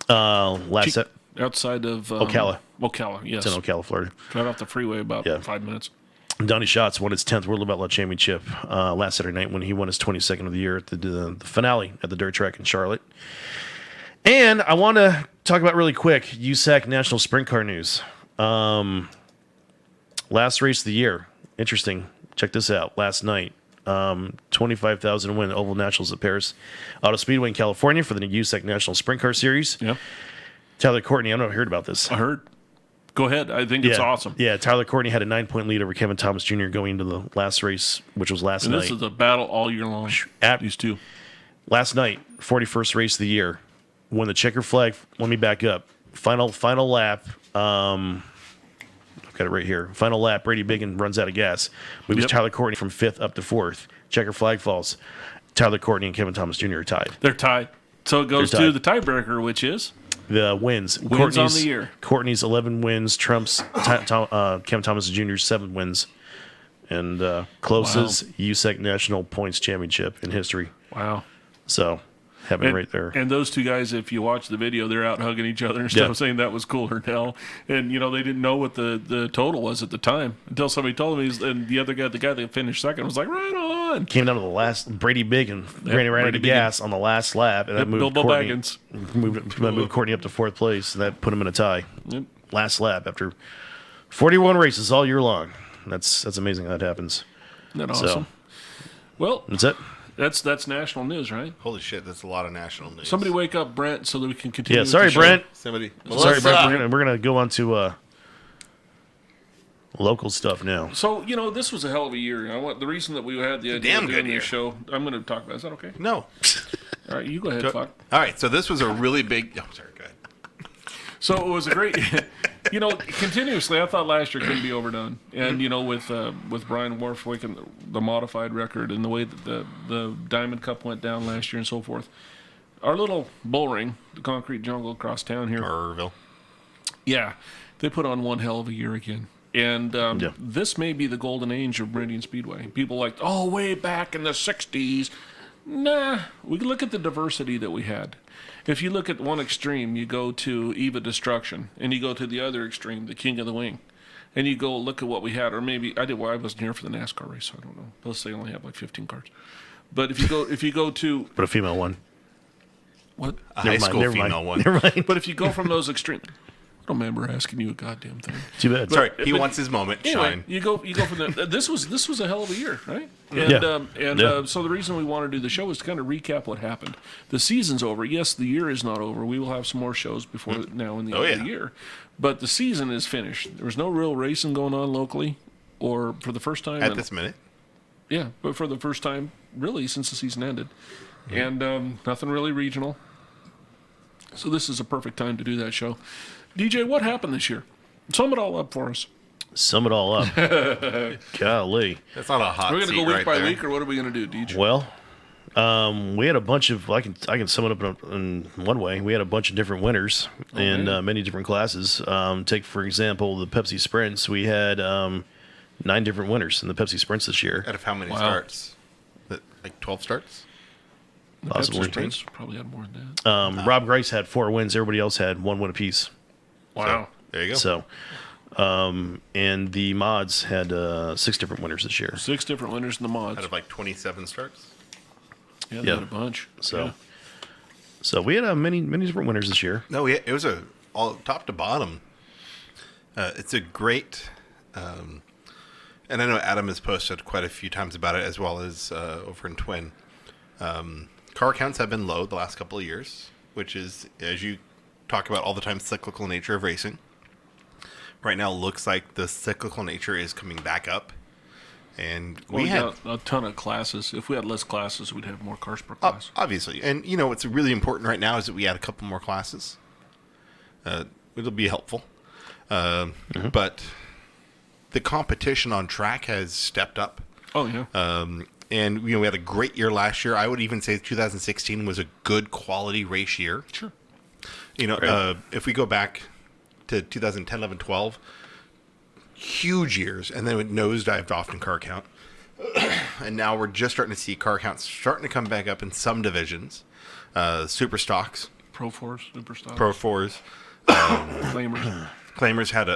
Last set.
Outside of
Ocala.
Ocala, yes.
It's in Ocala, Florida.
Right off the freeway about 5 minutes.
Donnie Schatz won his 10th World Outlaw Championship last Saturday night when he won his 22nd of the year at the finale at the dirt track in Charlotte. And I want to talk about really quick USAC National Sprint Car news. Last race of the year. Interesting. Check this out. Last night, 25,000 win Oval Nationals at Paris Auto Speedway in California for the USAC National Sprint Car Series.
Yeah.
Tyler Courtney, I don't know if you heard about this.
I heard. Go ahead. I think it's awesome.
Yeah, Tyler Courtney had a 9-point lead over Kevin Thomas Jr. going into the last race, which was last night.
This is a battle all year long. These two.
Last night, 41st race of the year, when the checker flag. Let me back up. Final lap. I've got it right here. Final lap. Brady Biggin runs out of gas. Moves Tyler Courtney from 5th up to 4th. Checker flag falls. Tyler Courtney and Kevin Thomas Jr. are tied.
They're tied. So it goes to the tiebreaker, which is
the wins.
Wins on the year.
Courtney's 11 wins trumps Kevin Thomas Jr.'s 7 wins, and closest USAC National Points Championship in history.
Wow.
So, having right there.
And those two guys, if you watch the video, they're out hugging each other and stuff, saying that was cooler than hell. And, they didn't know what the total was at the time until somebody told them. And the other guy, the guy that finished second, was like, right on.
Came down to the last, Brady Biggin ran out of gas on the last lap. And that moved
Bilbo
Courtney,
Baggins.
moved Courtney up to 4th place. And that put him in a tie.
Yep.
Last lap after 41 races all year long. That's amazing how that happens.
Isn't that awesome?
So,
well,
that's it.
That's national news, right?
Holy shit, that's a lot of national news.
Somebody wake up Brent so that we can continue.
Yeah, sorry, Brent.
Somebody.
Sorry, Brent. We're gonna go on to local stuff now.
So this was a hell of a year. The reason that we had the idea of doing this show. I'm going to talk about. Is that okay?
No.
All right, you go ahead, Fuck.
All right, so this was a really big. Oh, sorry, go ahead.
So it was a great. Continuously, I thought last year couldn't be overdone, and with Brian Wharf making the modified record and the way that the Diamond Cup went down last year and so forth. Our little bull ring, the concrete jungle across town here,
Irville.
Yeah, they put on one hell of a year again. And this may be the golden age of Meridian Speedway. People like, way back in the 60s. Nah, we look at the diversity that we had. If you look at one extreme, you go to Eva Destruction, and you go to the other extreme, the King of the Wing, and you go look at what we had. Or maybe I wasn't here for the NASCAR race, so I don't know. Plus, they only have like 15 cars. But if you go to
but a female one.
What?
A high school female one.
Never mind.
But if you go from those extremes. I don't remember asking you a goddamn thing.
Too bad.
Sorry, he wants his moment.
Anyway,
Shine.
you go from the. This was a hell of a year, right?
Yeah.
So the reason we want to do the show is to kind of recap what happened. The season's over. Yes, the year is not over. We will have some more shows before now in the end of the year, but the season is finished. There was no real racing going on locally, or for the first time
At this minute.
Yeah, but for the first time, really, since the season ended, and nothing really regional. So this is a perfect time to do that show. DJ, what happened this year? Sum it all up for us.
Sum it all up. Golly.
That's not a hot
We're going to go week
right
by
there.
week, or what are we going to do, DJ?
Well, we had a bunch of. I can sum it up in one way. We had a bunch of different winners in many different classes. Take for example the Pepsi Sprints. We had 9 different winners in the Pepsi Sprints this year.
Out of how many starts? Like 12 starts?
Possibly.
Sprints probably had more than that.
Rob Grice had 4 wins. Everybody else had 1 win apiece.
Wow.
So, there you go.
So, and the mods had 6 different winners this year.
6 different winners in the mods.
Out of like 27 starts?
Yeah, they had a bunch.
So we had many different winners this year.
No, it was all top to bottom. It's a great, and I know Adam has posted quite a few times about it, as well as over in Twin. Car counts have been low the last couple of years, which is, as you talk about all the time, cyclical nature of racing. Right now, it looks like the cyclical nature is coming back up. And we had
a ton of classes. If we had less classes, we'd have more cars per class.
Obviously. And, what's really important right now is that we add a couple more classes. It'll be helpful. But the competition on track has stepped up.
Oh, yeah.
And, we had a great year last year. I would even say 2016 was a good quality race year.
Sure.
If we go back to 2010, 11, 12, huge years, and then it nosedived off in car count. And now we're just starting to see car counts starting to come back up in some divisions. Super stocks
Pro Force, Superstock.
Pro Fours.
Claimers.
Claimers had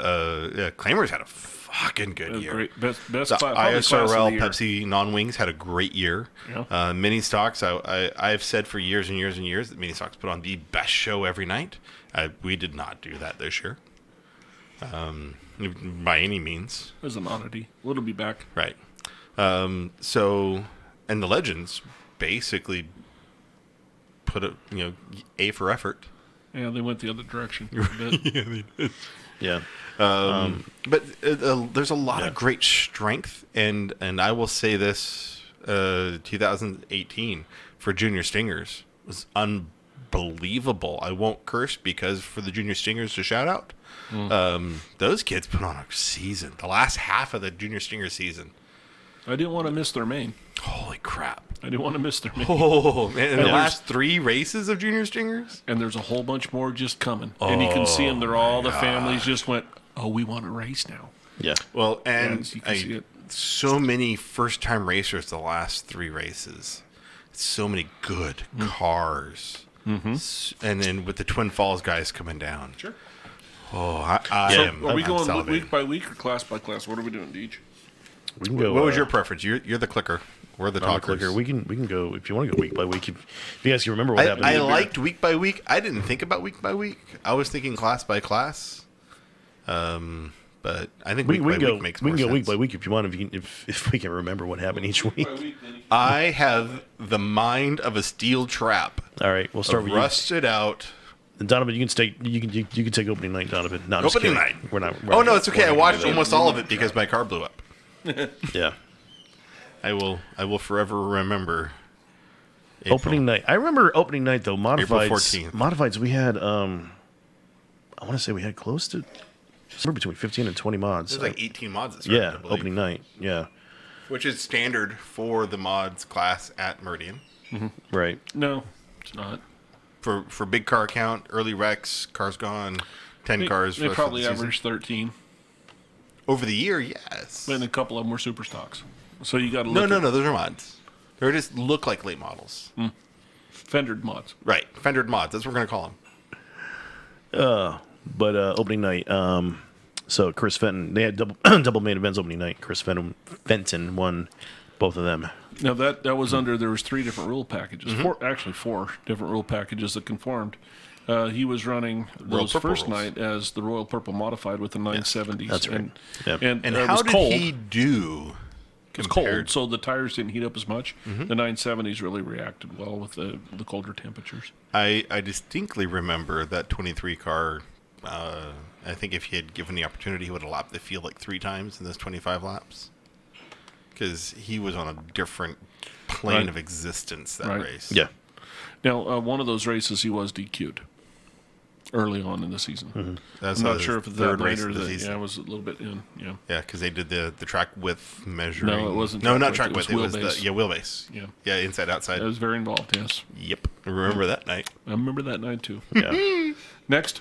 a fucking good year.
Great. Best
The
probably class of
ISRL
the year.
Pepsi non-wings had a great year.
Yeah.
Mini Stocks, I've said for years and years and years that Mini Stocks put on the best show every night. We did not do that this year, by any means.
It was an oddity. Well, it'll be back.
Right. And the Legends basically put A for effort.
Yeah, they went the other direction a bit.
Yeah, they did.
Yeah.
But there's a lot of great strength, and I will say this: 2018 for Junior Stingers was unbelievable. I won't curse because for the Junior Stingers to shout out, those kids put on a season. The last half of the Junior Stinger season.
I didn't want to miss their main.
Holy crap!
I didn't want to miss their main.
Oh man! And the last 3 races of Junior Stingers,
And there's a whole bunch more just coming. And you can see them. They're all the families just went, oh, we want to race now.
Yeah.
well, and
Yes, you can see it.
so many first-time racers the last 3 races. So many good cars, and then with the Twin Falls guys coming down.
Sure.
Oh, I am.
Are we
I'm
going
salivating.
week by week or class by class? What are we doing, Deej?
We can go.
What was your preference? You're the clicker. We're the
I'm a
talkers.
clicker? We can go if you want to go week by week. If you guys can remember what happened.
I liked week by week. I didn't think about week by week. I was thinking class by class. But I think
we
week
can
by
go.
week makes
We
more
can go
sense.
week by week if you want. If we can remember what happened each week.
I have the mind of a steel trap.
All right, we'll start with you.
Rusted out.
And Donovan, you can take opening night, Donovan. No, I'm just
Opening
kidding.
night.
We're not.
Oh no, it's okay. I watched
it.
almost all of it because my car blew up.
Yeah.
I will forever remember.
Opening night. I remember opening night though. Modifieds.
14th.
Modifieds. We had. I want to say we had close to somewhere between 15 and 20 mods.
There's like 18 mods that started, I
Yeah,
believe,
opening night. Yeah.
which is standard for the mods class at Meridian.
Right.
No, it's not.
For big car count, early wrecks, cars gone, 10 cars.
They
for
probably
the season.
averaged 13.
Over the year, yes.
And a couple of them were super stocks. So you got to
No,
look
no, no. Those are mods. They just look like late models.
fendered mods.
Right. Fendered mods. That's what we're going to call them.
But opening night. So Chris Fenton. They had double main events opening night. Chris Fenton won both of them.
Now that was under, there was 3 different rule packages. 4 different rule packages that conformed. He was running those
Purple
first
rules.
night as the Royal Purple modified with the 970s.
that's right.
And,
Yep.
and,
And
it
how
was
did
cold.
he do?
It was cold, so the tires didn't heat up as much. The 970s really reacted well with the colder temperatures.
I distinctly remember that 23 car. I think if he had given the opportunity, he would have lapped the field like 3 times in those 25 laps. Because he was on a different plane
Right.
of existence that
Right.
race.
Yeah.
Now, one of those races he was DQ'd early on in the season.
That's
I'm not
his
sure if it's
third
that
race
night or
of the
that.
season.
Yeah, it was a little bit in. Yeah.
Yeah, because they did the track width measuring.
No, it wasn't
No,
track
not
width,
track
it
width.
was
It was
wheelbase.
the wheelbase.
Yeah.
Yeah, inside outside.
It was very involved, yes.
Yep, I remember that night.
I remember that night, too.
Yeah.
Next.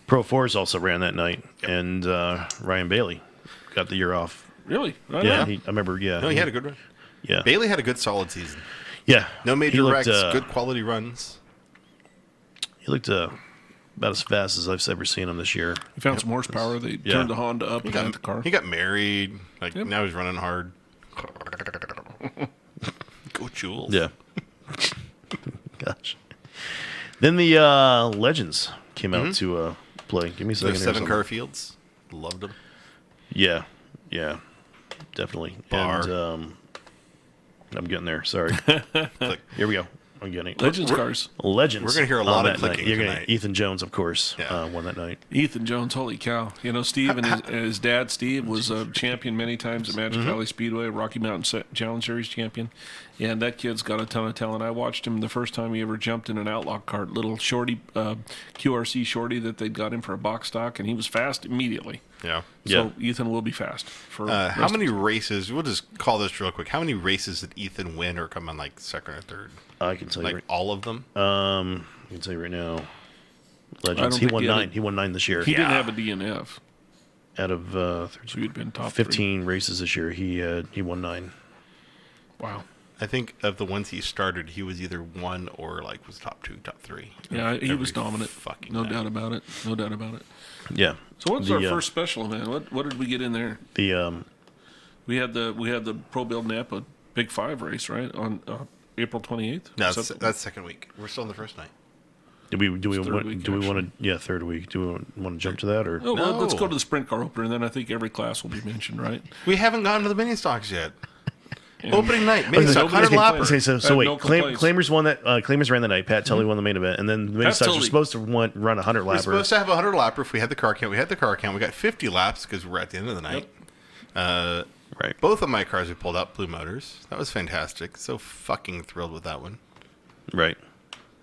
Pro Fours also ran that night, and Ryan Bailey got the year off.
Really? Right
Yeah,
on.
I remember. Yeah,
No, he had a good run.
Yeah,
Bailey had a good solid season.
yeah.
No
He
major
looked,
wrecks. Good quality runs.
He looked about as fast as I've ever seen him this year.
He found some horsepower. They
Yeah.
turned the Honda up and got the car.
He got married. Like
Yep.
now he's running hard. Go Jules.
Yeah. Gosh. Then the Legends came out to play. Give me a second.
The
here or
7
something.
car fields. Loved them.
Yeah, definitely.
Bar.
And I'm getting there. Sorry.
Click.
Here we go. I'm getting it.
Legends cars.
Legends.
We're gonna hear a
on
lot of
that night.
clicking
You're gonna
tonight.
Ethan Jones, of course,
Yeah.
won that night.
Ethan Jones, holy cow. You know, Steve and his dad, Steve, was a champion many times at Magic Valley Speedway, Rocky Mountain Challenge Series champion. And that kid's got a ton of talent. I watched him the first time he ever jumped in an outlaw cart, little shorty, QRC shorty that they'd got him for a box stock, and he was fast immediately.
Yeah.
So Ethan will be fast. For
How many races? We'll just call this real quick. How many races did Ethan win or come on like second or third?
I can tell you.
Like all of them?
I can tell you right now. Legends.
don't
He
think
won
he had
9.
a-
He won 9 this year.
He didn't have a DNF,
Out of
so he'd been top
15 races this year, he won 9.
Wow.
I think of the ones he started, he was either one or like was top 2, top 3.
Yeah, he was dominant.
Fucking
No
night.
doubt about it. No doubt about it.
Yeah.
So what's our first special, man? What did we get in there? We had the Pro Build Napa Big 5 race, right, on April 28th.
No, that's second week. We're still on the first night.
Do we want
actually.
to? Third week. Do we want to jump to that or?
Oh, well,
No.
let's go to the sprint car opener, and then I think every class will be mentioned, right?
We haven't gone to the mini stocks yet.
And
Opening night, mini stock,
nobody's
100
complaining.
lapper.
Okay, so wait.
no complaints.
Claimers won that. Claimers ran the night. Pat Tully won the main event, and then the main stocks were
Tully.
supposed to run a 100
We're
lapper.
supposed to have a 100 lapper if we had the car count. We had the car count. We got 50 laps because we're at the end of the night.
Right.
Both of my cars we pulled out Blue Motors. That was fantastic. So fucking thrilled with that one.
Right.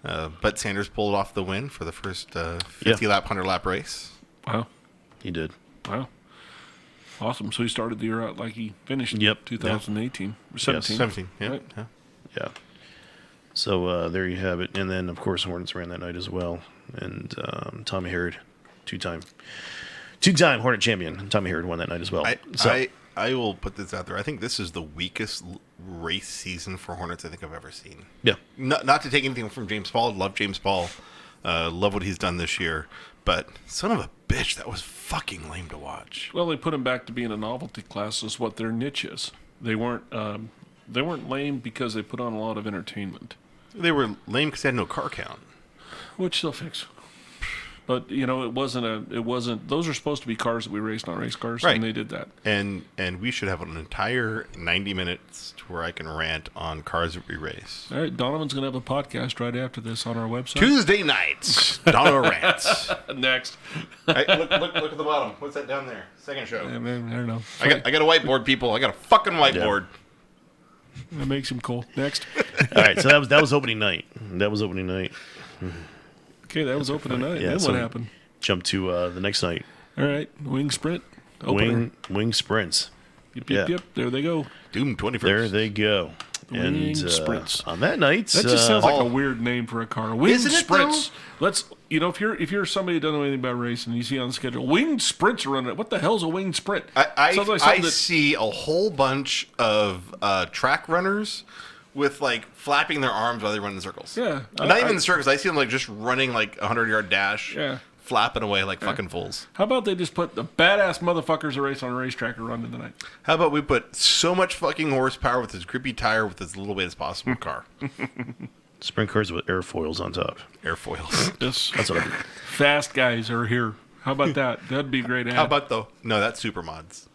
But Sanders pulled off the win for the first 50-lap, 100-lap race.
Wow.
He did.
Wow. Awesome. So he started the year out like he finished
Yep.
2018. Or 17.
17, yeah.
Right.
Yeah.
Yeah. So there you have it. And then, of course, Hornets ran that night as well. And Tommy Harrod, two-time Hornet champion. Tommy Harrod won that night as well.
I will put this out there. I think this is the weakest race season for Hornets I think I've ever seen.
Yeah.
Not to take anything from James Paul. Love James Paul. Love what he's done this year. But son of a bitch, that was fucking lame to watch.
Well, they put him back to being a novelty class is what their niche is. They weren't lame because they put on a lot of entertainment,
They were lame because they had no car count.
which they'll fix. But it wasn't. Those are supposed to be cars that we raced on race cars,
Right.
and they did that.
And we should have an entire 90 minutes to where I can rant on cars that we race.
All right, Donovan's gonna have a podcast right after this on our website.
Tuesday nights, Donna rants.
Next.
Hey, look at the bottom. What's that down there? Second show.
I don't know.
I got a whiteboard, people. I got a fucking whiteboard.
That makes him cool. Next.
All right. So that was opening night.
Okay, that was open tonight.
Yeah,
Then
so
what happened?
Jump to the next night.
All right, wing sprint. Opener.
Wing sprints.
Yep. There they go.
Doom 21st.
There they go.
Wing sprints.
On that night,
That just sounds like a weird name for a car. Wing
Isn't it,
sprints. Let's if you're somebody who doesn't know anything about racing, and you see on the schedule winged sprints are running. What the hell's a winged sprint? Sounds like
I
something that-
see a whole bunch of track runners with like flapping their arms while they run in circles.
Yeah.
Not even in circles. I see them like just running like 100-yard dash.
Yeah.
Flapping away like fucking fools.
How about they just put the badass motherfuckers that race on a racetrack and run in the night?
How about we put so much fucking horsepower with this grippy tire with as little weight as possible car?
sprint cars with airfoils on top.
Airfoils.
This
That's what I mean.
fast guys are here. How about that? That'd be a great. Ad.
How about though? No, that's super mods.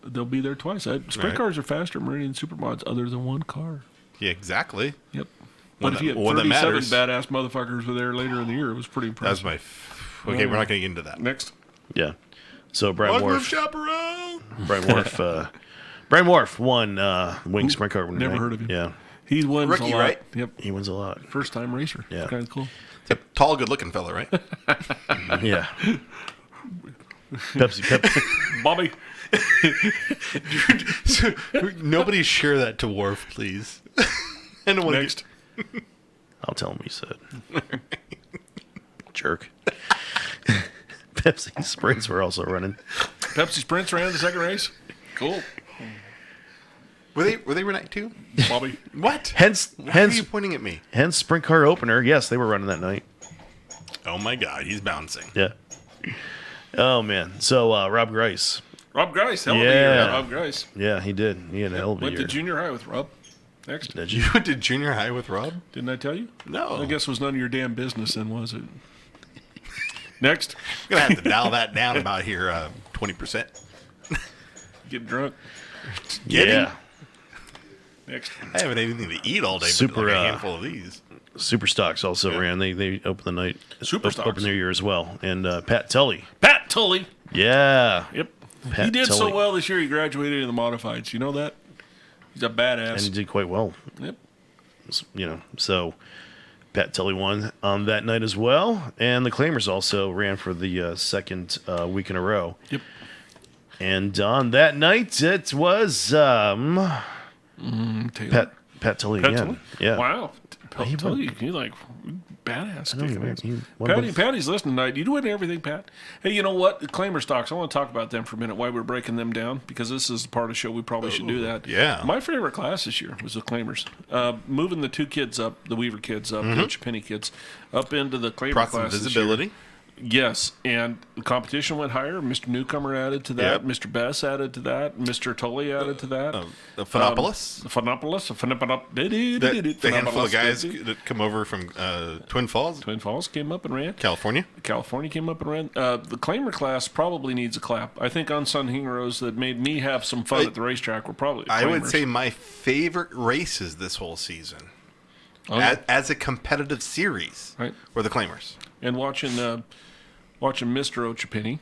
They'll be there twice. Sprint
Right.
cars are faster Meridian supermods other than one car.
Yeah, exactly.
Yep.
One
But if you had
that
37
matters.
badass motherfuckers were there later in the year, it was pretty
That was
impressive.
Okay, we're not going to get into that.
Next.
Yeah. So Brian
Move
Wharf.
chaperone.
Brian Wharf won wing sprint car.
Never
night.
heard of him.
Yeah.
He wins
Rookie,
a lot.
right?
Yep.
He wins a lot.
First time racer.
Yeah.
Kind of cool.
Yep, tall, good-looking fella, right?
Yeah. Pepsi.
Bobby.
Nobody share that to Wharf, please. I don't want
Next.
I'll tell him he said. Jerk. Pepsi sprints were also running.
Pepsi Sprints ran the second race. Cool.
Were they night too?
Bobby.
What?
Hence,
Why are you pointing at me?
sprint car opener. Yes, they were running that night.
Oh my God, he's bouncing.
Yeah. Oh man. So Rob Grice.
Rob Grice. Hell of a
Yeah.
year. Rob Grice.
Yeah, he did. He had a hell of a
Went
year.
to junior high with Rob. Next.
Did
You
you?
went to junior high with Rob?
Didn't I tell you?
No.
I guess it was none of your damn business then, was it? Next.
I'm gonna have to dial that down about here 20%.
Get drunk.
Yeah.
Next.
I haven't had anything to eat all day,
Super,
but like a handful of these.
Super Stocks also ran. They opened the night.
Super Stocks.
Opened their year as well. And Pat Tully.
Pat Tully.
Yeah.
Yep.
Pat
he did so
Tully.
well this year. He graduated in the modifieds. You know that? He's a
And he
badass.
did quite well.
Yep.
So Pat Tully won on that night as well. And the Claimers also ran for the second week in a row.
Yep.
And on that night, it was
Taylor.
Pat Tully
Pat
again.
Tully?
Yeah.
Wow. Pat
He
Tully. He like badass.
I know,
kicking
he
ass. Patty's listening tonight. You doing everything, Pat? Hey, you know what? The Claimer stocks. I want to talk about them for a minute. Why we're breaking them down, because this is the part of the show we probably should do that.
Yeah.
My favorite class this year was the Claimers. Moving the two kids up, the Weaver kids up, the Chapini kids, up into the Claimer
Brought
class
some visibility.
Yes, and the competition went higher. Mr. Newcomer added to that.
Yep.
Mr. Bess added to that. Mr. Tully added to that.
The Phenopolis.
The
The handful of guys that come over from Twin Falls,
Twin Falls came up and ran.
California.
California came up and ran. The Claimer class probably needs a clap. I think Unsung Heroes that made me have some fun at the racetrack were probably the
I would
Claimers.
say my favorite races this whole season,
Oh,
as a competitive series,
Right.
were the Claimers.
And watching Mr. Ochapini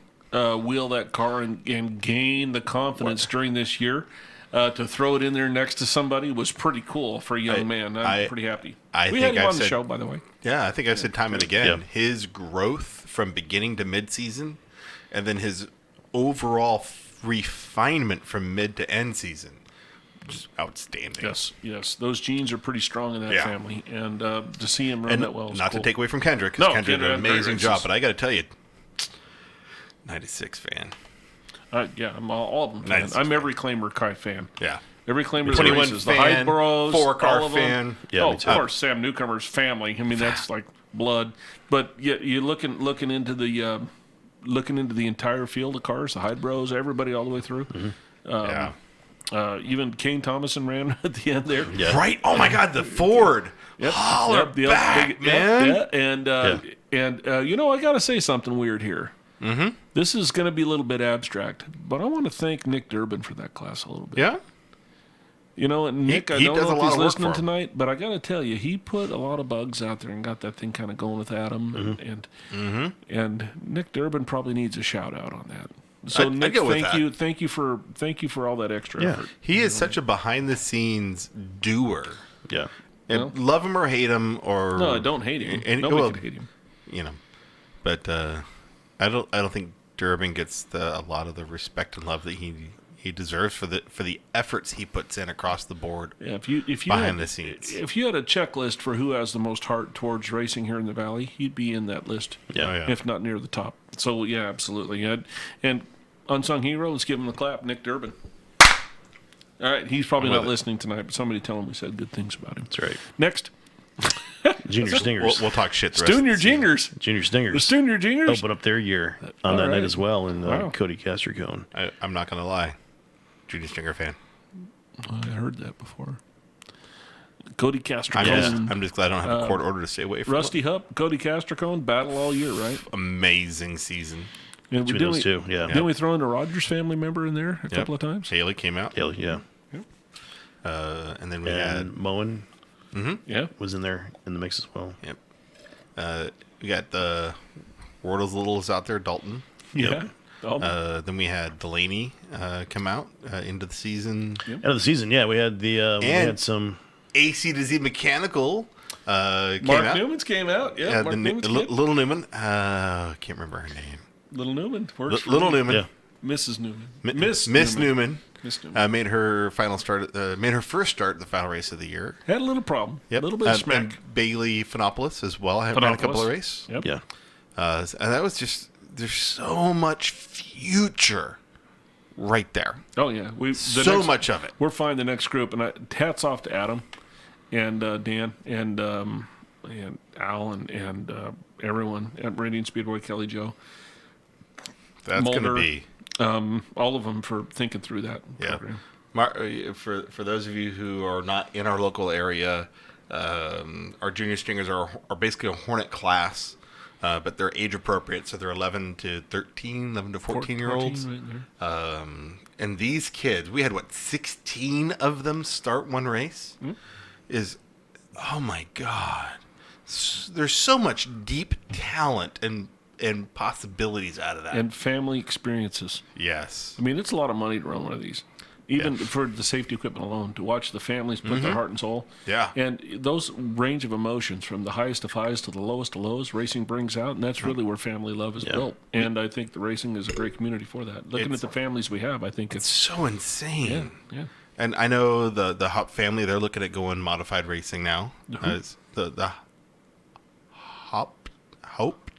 wheel that car and gain the confidence during this year to throw it in there next to somebody was pretty cool for a young man. I'm pretty happy. We had him on the show, by the way.
Yeah, I think I've said time and again,
Yeah.
his growth from beginning to mid-season, and then his overall refinement from mid to end season, just outstanding.
Yes. Those genes are pretty strong in that
Yeah.
family, and to see him run
And
that well is
not
cool.
to take away from Kendrick, because
No,
Kendrick did an
Kendrick had
amazing
great
job,
races.
but I got to tell you, 96 fan.
Yeah, I'm all of them fan.
96
I'm every Claimer Kai fan.
Yeah.
Every Claimer
21
races, the
fan,
Hydebros,
4-car
all of them.
fan.
Yeah,
oh,
me
of
too.
course, Sam Newcomer's family. I mean, that's like blood. But you're looking into the entire field of cars, the Hydebros, everybody all the way through.
Yeah.
Even Kane Thomason ran at the end there.
Yeah.
Right? Oh my God, the Ford.
Yep.
Holler
Yep, the
back,
big-
man.
Yeah, and you know, I got to say something weird here.
Mm-hmm.
This is going to be a little bit abstract, but I want to thank Nick Durban for that class a little bit.
Yeah?
You know, and Nick, I
he
don't
does
know
a
if
lot
he's
of work
listening
for him.
tonight, but I got to tell you, he put a lot of bugs out there and got that thing kind of going with Adam, and Nick Durban probably needs a shout out on that. So
I
Nick,
go with
thank you for all that extra
Yeah.
effort.
He is such a behind the scenes doer.
Yeah.
And love him or hate him, or
No, I don't hate him.
and-
Nobody
well,
can hate him.
you know, but I don't think Durban gets a lot of the respect and love that he deserves for the efforts he puts in across the board.
Yeah, if you
behind
had,
the scenes.
if you had a checklist for who has the most heart towards racing here in the Valley, he'd be in that list.
Yeah.
Oh, yeah.
If not near the top. So yeah, absolutely. And unsung hero, let's give him the clap, Nick Durban. All right, he's probably
I'm
not
with it.
listening tonight, but somebody tell him we said good things about him.
That's right.
Next,
Junior Stingers.
We'll talk shit. The rest of
Junior
the season.
Jingers.
Junior
The
Stingers
Junior Jingers.
open up their year on
All
that
right.
night as well in
Wow.
Cody Cast Cone.
I'm not gonna lie, Junior Stinger fan.
I heard that before. Cody Cast
I'm,
Yeah.
I'm just glad I don't have a court order to stay away from.
Rusty Hupp, Cody Castricone, battle all year, right?
Amazing season.
And
Between
didn't
those two, yeah.
Didn't we throw in a Rogers family member in there a
Yep.
couple of times?
Haley came out,
Yeah, yeah.
and then we
And
had
Moen
Yeah.
was in there in the mix as well.
we got the Wardle's Littles out there, Dalton.
Yeah.
Then we had Delaney come out into the season.
End of the season, yeah, we had the we
And-
had some
AC to Z Mechanical came
Marc
out.
Newman's came out. Yeah, Marc Newman's kid.
Little Newman. I can't remember her name.
Little Newman. Works for
Little
me.
Newman.
yeah.
Mrs. Newman.
Miss Newman.
Miss Newman.
Made her final start. Made her first start at the final race of the year.
Had a little problem.
Yep.
A little bit of smack.
And Bailey Phenopolis as well. I have ran a couple of races.
Yep.
Yeah.
And that was just, there's so much future right there.
Oh yeah.
So much of it.
We're fine. The next group, and hats off to Adam, and Dan, and Al, and everyone at Meridian Speedway, Kelly Joe,
That's going to
Mulder.
be.
all of them for thinking through that program.
For those of you who are not in our local area, our junior stringers are basically a Hornet class, but they're age appropriate, so they're 11 to 13, 11 to 14-year-olds.
14 right there.
And these kids, we had 16 of them start one race. Is, oh my God, there's so much deep talent and possibilities out of that.
And family experiences.
Yes.
I mean, it's a lot of money to run one of these. Even for the safety equipment alone, to watch the families put their heart and soul.
Yeah.
And those range of emotions from the highest of highs to the lowest of lows, racing brings out, and that's really where family love is built. And I think the racing is a great community for that. Looking at the families we have, I think it's
So insane.
yeah.
And I know the Hop family, they're looking at going modified racing now. The Hope.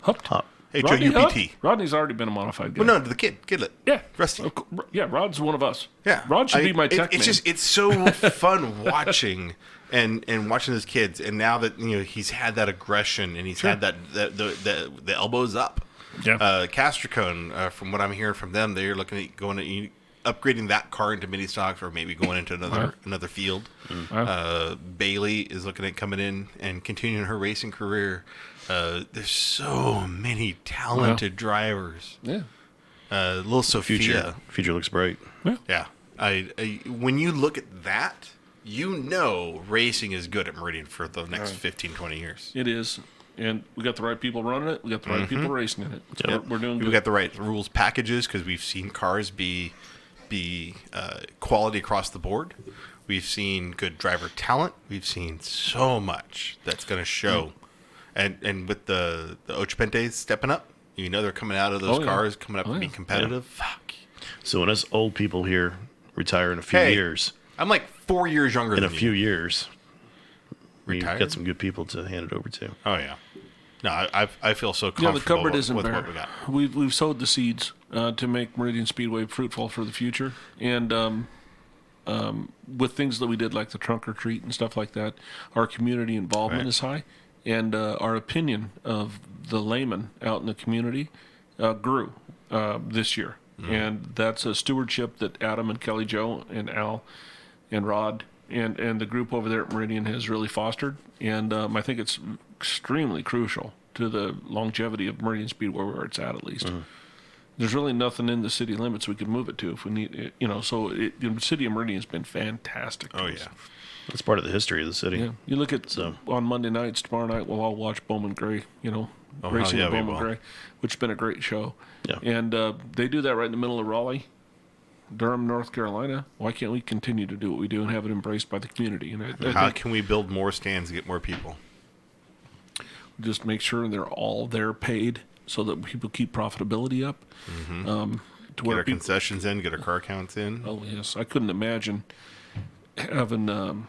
Hop.
H-O-U-P-T.
Rodney's already been a modified guy.
Well, no, the kid. Get
Yeah.
Rusty.
Yeah, Rod's one of us.
Yeah.
Rod should be my tech man.
It's so fun watching and watching his kids. And now that, he's had that aggression and he's had that the elbows up.
Yeah.
Castricone, from what I'm hearing from them, they're looking at upgrading that car into mini stocks or maybe going into another field. Bailey is looking at coming in and continuing her racing career. There's so many talented drivers.
Yeah.
Little Sophia.
Future looks bright.
Yeah. I when you look at that, racing is good at Meridian for the next 15, 20 years.
It is. And we got the right people running it. We got the right people racing in it. So we're doing good.
We got the right rules packages because we've seen cars be quality across the board. We've seen good driver talent. We've seen so much that's going to show. And with the Ochpentes stepping up, they're coming out of those cars, coming up and being competitive.
Yeah.
Fuck.
So when us old people here retire in a few years.
I'm like 4 years younger than you.
In a few years. We've
Retired?
got some good people to hand it over to.
Oh, yeah. No, I feel so comfortable
the cupboard isn't
with
bare.
what we got.
We've sowed the seeds to make Meridian Speedway fruitful for the future. And with things that we did like the trunk or treat and stuff like that, our community involvement is high. And our opinion of the layman out in the community grew this year. And that's a stewardship that Adam and Kelly Joe and Al and Rod and the group over there at Meridian has really fostered. And I think it's extremely crucial to the longevity of Meridian Speedway where it's at least. There's really nothing in the city limits we could move it to if we need it. So the city of Meridian has been fantastic.
Oh, yeah.
It's part of the history of the city.
Yeah, you look at on Monday nights, tomorrow night, we'll all watch Bowman Gray, racing at Bowman Gray, which has been a great show.
Yeah.
And they do that right in the middle of Raleigh, Durham, North Carolina. Why can't we continue to do what we do and have it embraced by the community? And
How can we build more stands to get more people?
Just make sure they're all there paid so that people keep profitability up. To
Get our concessions in, get our car counts in.
Oh, yes. I couldn't imagine having, the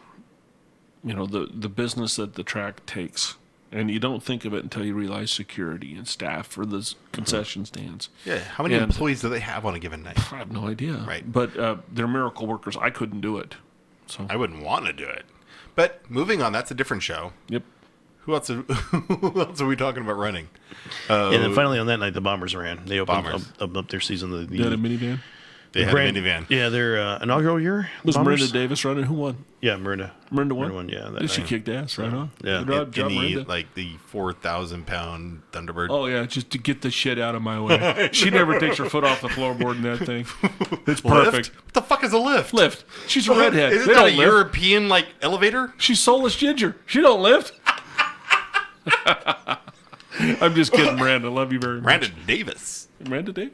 business that the track takes. And you don't think of it until you realize security and staff for the concession stands.
Yeah. How many employees do they have on a given night?
I have no idea.
Right.
But they're miracle workers. I couldn't do it. So
I wouldn't want to do it. But moving on, that's a different show.
Yep.
Who else are we talking about running?
And then finally on that night, the Bombers ran. They opened up their season.
They had a minivan?
They had a minivan.
Yeah, their inaugural year.
Was Miranda Davis running? Who won?
Yeah, Miranda.
Miranda won?
Yeah.
Did she kicked ass, right on?
Yeah.
Good job, Miranda.
The 4,000-pound Thunderbird.
Oh, yeah, just to get the shit out of my way. She never takes her foot off the floorboard in that thing. It's perfect.
What the fuck is a lift?
Lift. She's a redhead.
Isn't
They
that a
don't lift.
European, elevator?
She's soulless ginger. She don't lift. I'm just kidding, Miranda. Love you very much.
Miranda Davis.
Miranda Davis?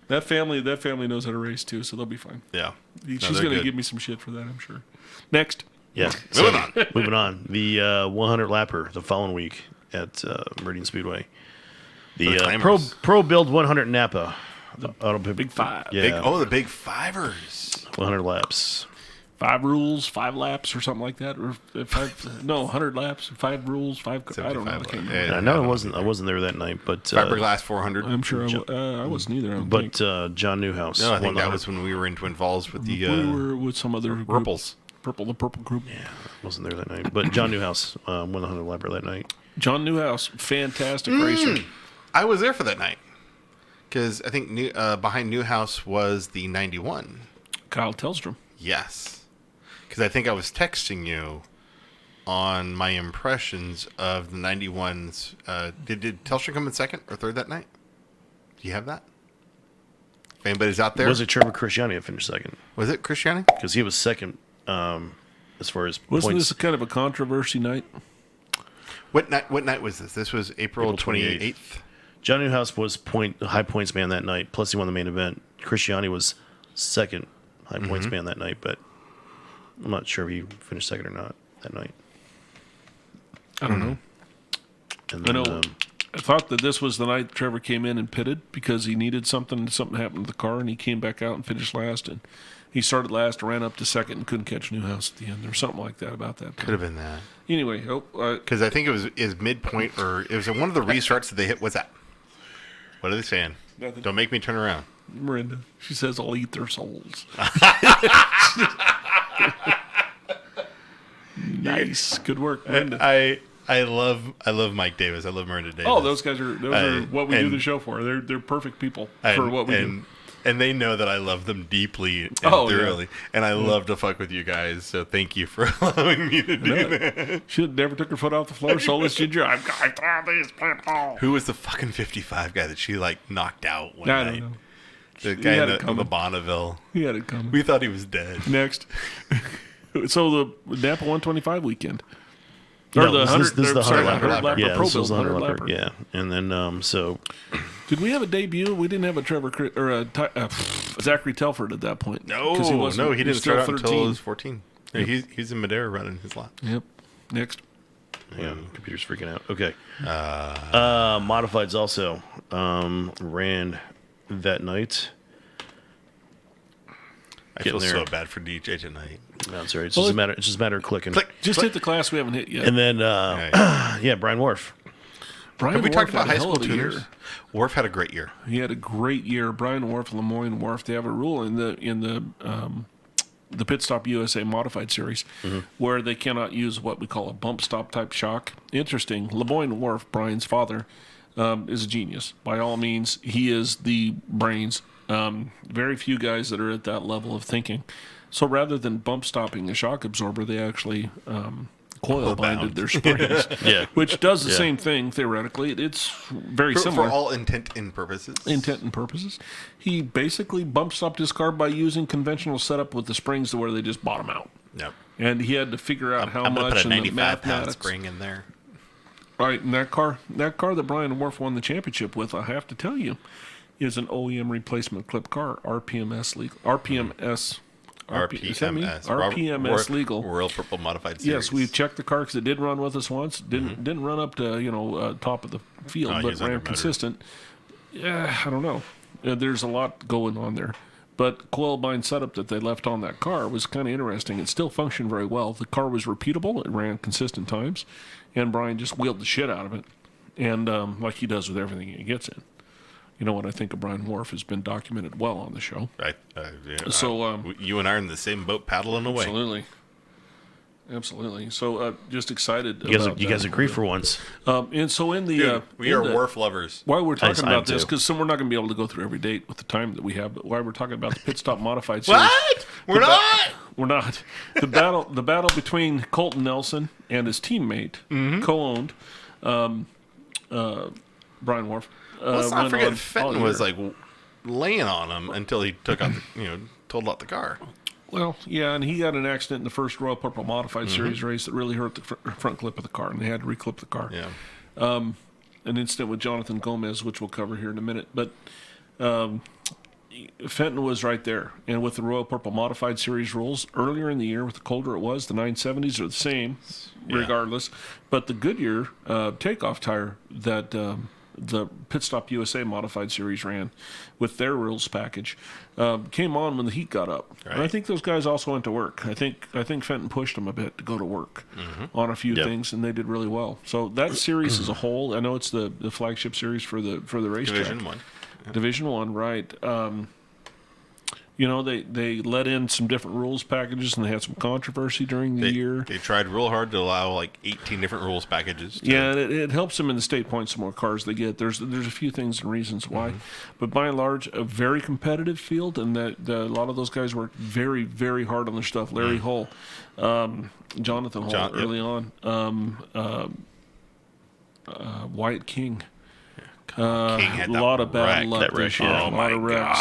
That family knows how to race, too, so they'll be fine.
Yeah.
She's going to give me some shit for that, I'm sure. Next.
Yeah. Moving on. The 100 lapper the following week at Meridian Speedway. The Pro Build 100 Napa. The
Big Five.
Yeah.
The Big Fivers.
100 laps.
5 rules, 5 laps, or something like that, or 100 laps, 5 rules, 5. I don't know. I can't remember.
I know I wasn't there that night, but
Fiberglass 400.
I'm sure I wasn't either.
But John Newhouse.
No, I think that was when we were in Twin Falls with the.
We were with some other group.
Ripples.
The Purple Group.
Yeah, I wasn't there that night, but John Newhouse won the 100 lapper that night.
John Newhouse, fantastic racer.
I was there for that night because I think behind Newhouse was the 91.
Kyle Tellstrom.
Yes. Because I think I was texting you on my impressions of the 91s. Did Telstra come in second or third that night? Do you have that? If anybody's out there.
Was it Trevor Christiani that finished second?
Was it Christiani?
Because he was second as far as
Wasn't
points.
this kind of a controversy night?
What night was this? This was April 28th.
John Newhouse was high points man that night, plus he won the main event. Christiani was second high points man that night, but I'm not sure if he finished second or not that night.
I don't know.
And then,
I know. I thought that this was the night Trevor came in and pitted because he needed something. Something happened to the car, and he came back out and finished last. And He started last, ran up to second, and couldn't catch Newhouse at the end, or something like that about that.
Could have been that.
Anyway,
because I think it was his midpoint, or it was one of the restarts that they hit. What's that? What are they saying?
Nothing.
Don't make me turn around.
Miranda. She says, "I'll eat their souls." Nice, good work, Miranda.
I love Mike Davis. I love Miranda Davis.
Oh, those guys are what we do the show for. They're perfect people for what we do.
And they know that I love them deeply and thoroughly. Yeah. And I love to fuck with you guys. So thank you for allowing me to do that.
She never took her foot off the floor. Soulless Ginger. I've got to tell these people.
Who was the fucking 55 guy that she knocked out one
night?
I don't know. The guy in the Bonneville.
He had it coming.
We thought he was dead.
Next. So the Napa 125 weekend.
Or the 100, this is the 100
lapper.
Yeah,
Pro
this was the 100
lapper.
lapper. Yeah, and then so.
Did we have a debut? We didn't have a Zachary Telford at that point.
No, he didn't start out until he was 14. Yep. He's in Madera running his lap.
Yep. Next.
Yeah, computer's freaking out. Okay. Modifieds also ran that night.
I feel so bad for DJ tonight.
No, it's all right. It's just a matter of clicking.
Just hit the class we haven't hit yet.
And then, Brian Wharf.
Have we talked about high school tuners? Wharf had a great year.
He had a great year. Brian Wharf, Lemoyne Wharf. They have a rule in the Pit Stop USA Modified Series where they cannot use what we call a bump stop type shock. Interesting. Lemoyne Wharf, Brian's father, is a genius. By all means, he is the brains. Very few guys that are at that level of thinking. So rather than bump stopping a shock absorber, they actually coil binded their springs, which does the same thing theoretically. It's very similar
for all intent and purposes.
He basically bump stopped his car by using conventional setup with the springs to where they just bottom out.
Yep.
And he had to figure out how much
put a
and the
95-pound spring in there.
Right, and that car that Brian Wharf won the championship with, I have to tell you, is an OEM replacement clip car, RPMS legal. RPMS legal.
Royal Purple Modified Series.
Yes, we've checked the car because it did run with us once. Didn't run up to top of the field, but ran consistent. Yeah, I don't know. There's a lot going on there. But coil bind setup that they left on that car was kind of interesting. It still functioned very well. The car was repeatable. It ran consistent times. And Brian just wheeled the shit out of it. And like he does with everything he gets in. You know what I think of Brian Wharf has been documented well on the show.
You and I are in the same boat paddling away.
Absolutely. So just excited.
You guys agree for once.
And so in the
we are Wharf lovers.
While we're talking about this, because we're not going to be able to go through every date with the time that we have, but while we're talking about the Pit Stop Modified Series,
what? We're not.
We're not. The battle between Colton Nelson and his teammate, co-owned Brian Wharf.
Let's not forget Fenton was laying on him until he took out totaled out the car.
Well, yeah, and he got an accident in the first Royal Purple Modified Series race that really hurt the front clip of the car, and they had to reclip the car.
Yeah.
An incident with Jonathan Gomez, which we'll cover here in a minute, but Fenton was right there. And with the Royal Purple Modified Series rules, earlier in the year, with the colder it was, the 970s are the same, regardless. But the Goodyear takeoff tire that the Pit Stop USA Modified Series ran with their rules package came on when the heat got up. Right. And I think those guys also went to work. I think Fenton pushed them a bit to go to work on a few things, and they did really well. So that series as a whole, I know it's the flagship series for the racetrack.
Division 1. Yeah.
Division 1, right. They let in some different rules packages, and they had some controversy during the year.
They tried real hard to allow 18 different rules packages.
Yeah, and it helps them in the state points the more cars they get. There's a few things and reasons why. But by and large, a very competitive field, and a lot of those guys worked very, very hard on their stuff. Larry Hull, Jonathan Hull early on, Wyatt King.
King had
a lot of bad luck. A lot of wrecks.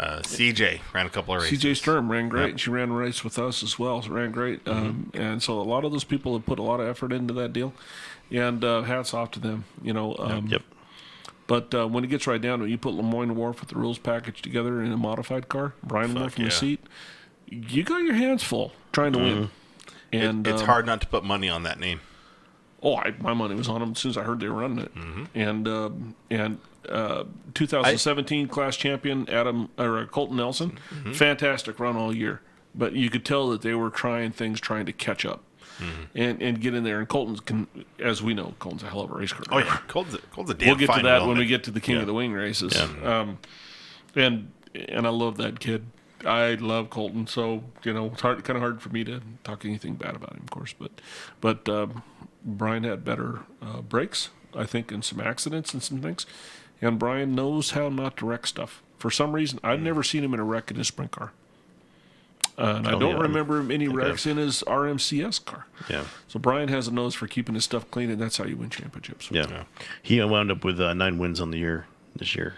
CJ ran a couple of races.
CJ Sturm ran great. She ran a race with us as well. So ran great. And so a lot of those people have put a lot of effort into that deal. And hats off to them. But when it gets right down to it, you put Lemoyne Wharf with the rules package together in a modified car, Brian Wharf in the seat, you got your hands full trying to win. And
it's hard not to put money on that name.
My money was on them as soon as I heard they were running it. And 2017 class champion Colton Nelson, fantastic run all year. But you could tell that they were trying to catch up and get in there. And Colton's, as we know, Colton's a hell of a race car.
Oh yeah, Colton's a damn.
We'll get to
fine
that
wheelman.
when we get to the King of the Wing races.
Yeah.
And I love that kid. I love Colton, so it's kind of hard for me to talk anything bad about him, of course. But Brian had better brakes, I think, and some accidents and some things. And Brian knows how not to wreck stuff. For some reason, I've never seen him in a wreck in his sprint car. And I don't remember any wrecks in his RMCS car.
Yeah.
So Brian has a nose for keeping his stuff clean, and that's how you win championships.
Yeah. He wound up with 9 wins on the year this year.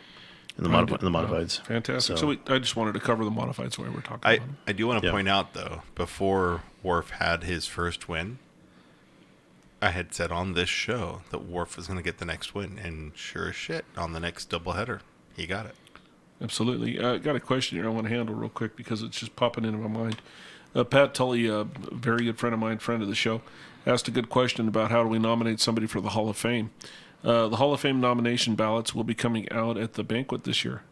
In the modifieds.
Fantastic. So I just wanted to cover the modifieds while we're talking about them.
I do want to point out, though, before Wharf had his first win, I had said on this show that Wharf was going to get the next win. And sure as shit, on the next doubleheader, he got it.
Absolutely. I got a question here I want to handle real quick because it's just popping into my mind. Pat Tully, a very good friend of mine, friend of the show, asked a good question about how do we nominate somebody for the Hall of Fame. The Hall of Fame nomination ballots will be coming out at the banquet this year.